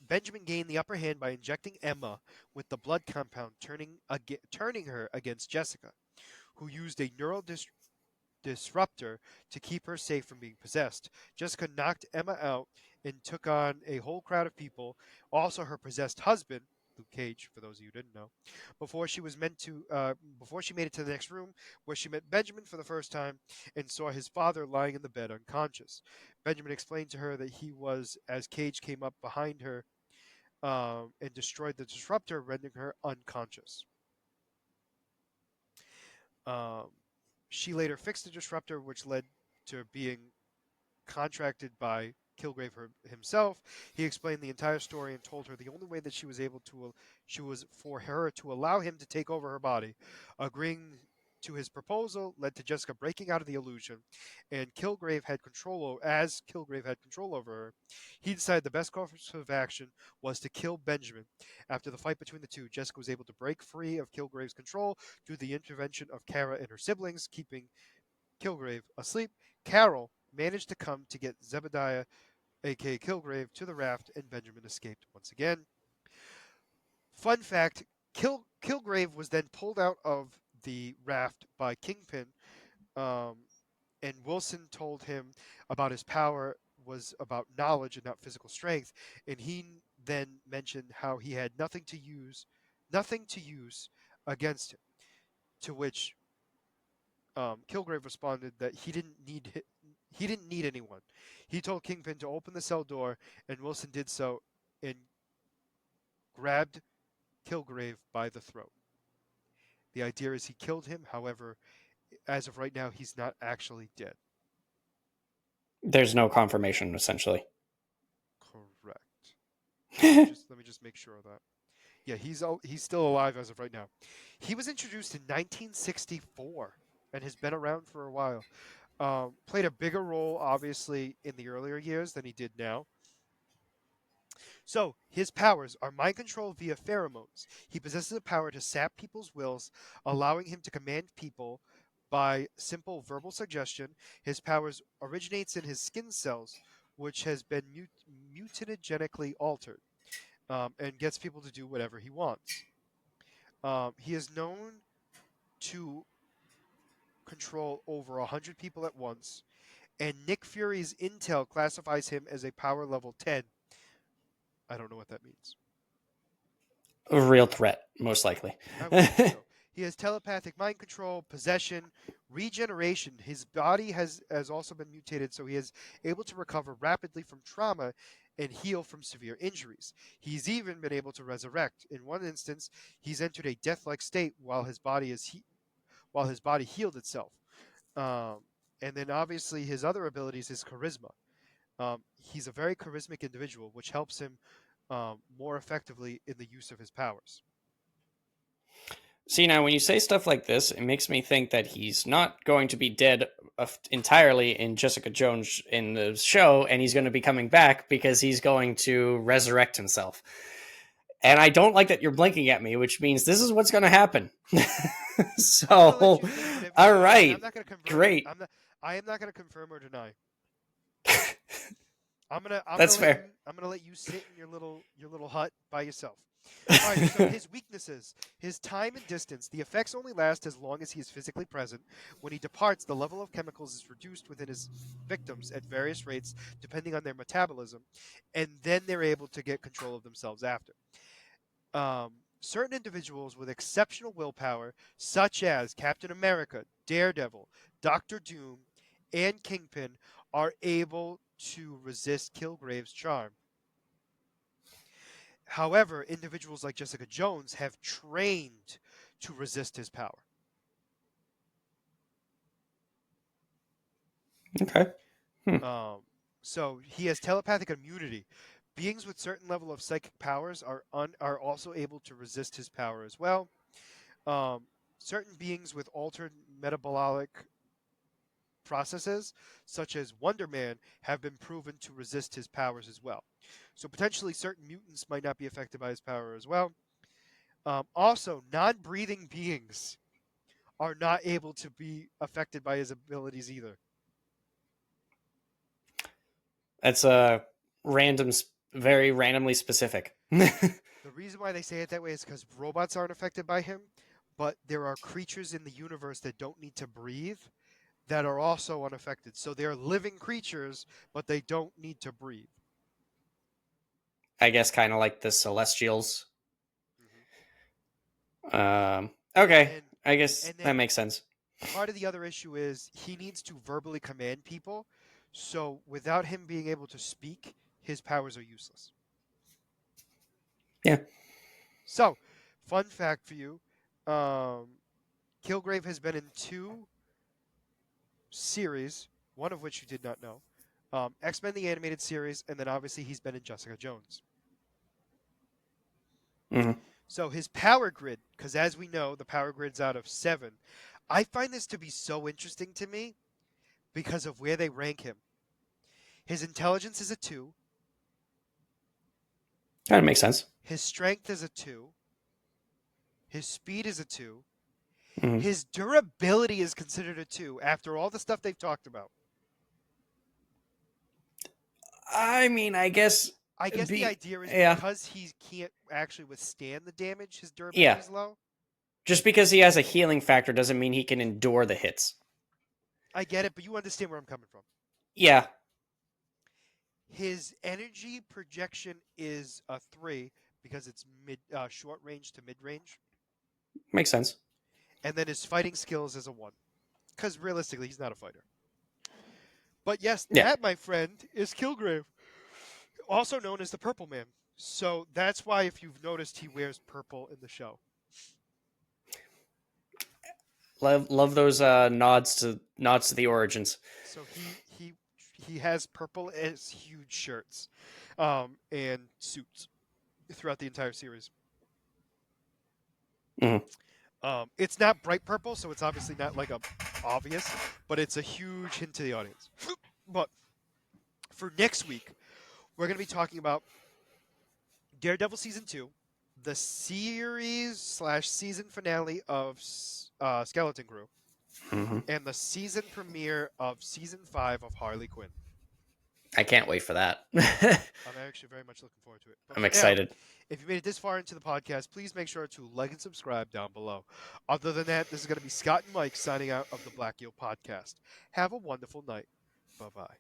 Benjamin gained the upper hand by injecting Emma with the blood compound, turning her against Jessica, who used a disruptor to keep her safe from being possessed. Jessica knocked Emma out and took on a whole crowd of people, also her possessed husband, Luke Cage, for those of you who didn't know, before she made it to the next room, where she met Benjamin for the first time and saw his father lying in the bed unconscious. Benjamin explained to her that he was, as Cage came up behind her and destroyed the disruptor, rendering her unconscious. Um, she later fixed the disruptor, which led to being contracted by Kilgrave himself. He explained the entire story and told her the only way that she was for her to allow him to take over her body. Agreeing to his proposal led to Jessica breaking out of the illusion, and Kilgrave had control over her. He decided the best course of action was to kill Benjamin. After the fight between the two, Jessica was able to break free of Kilgrave's control through the intervention of Kara and her siblings, keeping Kilgrave asleep. Carol managed to come to get Zebediah, aka Kilgrave, to the raft, and Benjamin escaped once again. Fun fact: Kilgrave was then pulled out of the raft by Kingpin, um, and Wilson told him about his power was about knowledge and not physical strength, and he then mentioned how he had nothing to use against him. To which Kilgrave responded that he didn't need anyone. He told Kingpin to open the cell door, and Wilson did so and grabbed Kilgrave by the throat. The idea is he killed him. However, as of right now, he's not actually dead. There's no confirmation, essentially. Correct. Let me just make sure of that. Yeah, he's still alive as of right now. He was introduced in 1964 and has been around for a while. Played a bigger role, obviously, in the earlier years than he did now. So, his powers are mind control via pheromones. He possesses a power to sap people's wills, allowing him to command people by simple verbal suggestion. His powers originates in his skin cells, which has been mutagenically altered, and gets people to do whatever he wants. He is known to control over 100 people at once, and Nick Fury's intel classifies him as a power level 10. I don't know what that means. A real threat, most likely. I would think so. He has telepathic mind control, possession, regeneration. His body has also been mutated, so he is able to recover rapidly from trauma and heal from severe injuries. He's even been able to resurrect. In one instance, he's entered a death-like state while his body healed itself. Um, and then obviously his other abilities is charisma. He's a very charismatic individual, which helps him more effectively in the use of his powers. See, now when you say stuff like this, it makes me think that he's not going to be dead entirely in Jessica Jones in the show, and he's going to be coming back because he's going to resurrect himself. And I don't like that you're blinking at me, which means this is what's going to happen. So, all right, I'm not going to confirm. great. I am not going to confirm or deny. That's fair. I'm gonna let you sit in your little hut by yourself. All right. So his weaknesses: his time and distance. The effects only last as long as he is physically present. When he departs, the level of chemicals is reduced within his victims at various rates, depending on their metabolism, and then they're able to get control of themselves after. Certain individuals with exceptional willpower, such as Captain America, Daredevil, Doctor Doom, and Kingpin, are able to resist Kilgrave's charm. However, individuals like Jessica Jones have trained to resist his power. Okay. So he has telepathic immunity. Beings with certain level of psychic powers are also able to resist his power as well. Certain beings with altered metabolic processes, such as Wonder Man, have been proven to resist his powers as well. So potentially certain mutants might not be affected by his power as well. Also, non-breathing beings are not able to be affected by his abilities either. That's very randomly specific. The reason why they say it that way is because robots aren't affected by him, but there are creatures in the universe that don't need to breathe that are also unaffected. So they're living creatures, but they don't need to breathe. I guess kind of like the Celestials. Mm-hmm. Okay, And I guess and that then makes sense. part of the other issue is he needs to verbally command people. So without him being able to speak, his powers are useless. Yeah. So, fun fact for you: Kilgrave has been in two series, one of which you did not know. X-Men the animated series, and then obviously he's been in Jessica Jones. Hmm. So his power grid, because as we know, the power grid's out of 7. I find this to be so interesting to me because of where they rank him. His intelligence is a 2. Kind of makes sense. His strength is a 2. His speed is a 2. Hmm. His durability is considered a 2 after all the stuff they've talked about. I mean, I guess I guess the be idea is yeah, because he can't actually withstand the damage, his durability yeah. is low. Just because he has a healing factor doesn't mean he can endure the hits. I get it, but you understand where I'm coming from. Yeah, His energy projection is a 3 because it's short range to mid range, makes sense. and then his fighting skills is a 1 because realistically he's not a fighter. But yes, Yeah. that, my friend, is Kilgrave, also known as the Purple Man. So that's why, if you've noticed, he wears purple in the show. Love those nods to the origins. So he has purple as huge shirts, and suits throughout the entire series. Hmm. It's not bright purple, so it's obviously not like a obvious, but it's a huge hint to the audience. But for next week, we're going to be talking about Daredevil season 2, the series slash season finale of Skeleton Crew, Hmm. and the season premiere of season 5 of Harley Quinn. I can't wait for that. I'm actually very much looking forward to it. But I'm for now, excited. if you made it this far into the podcast, please make sure to like and subscribe down below. Other than that, this is going to be Scott and Mike signing out of the Black Eel Podcast. Have a wonderful night. Bye bye.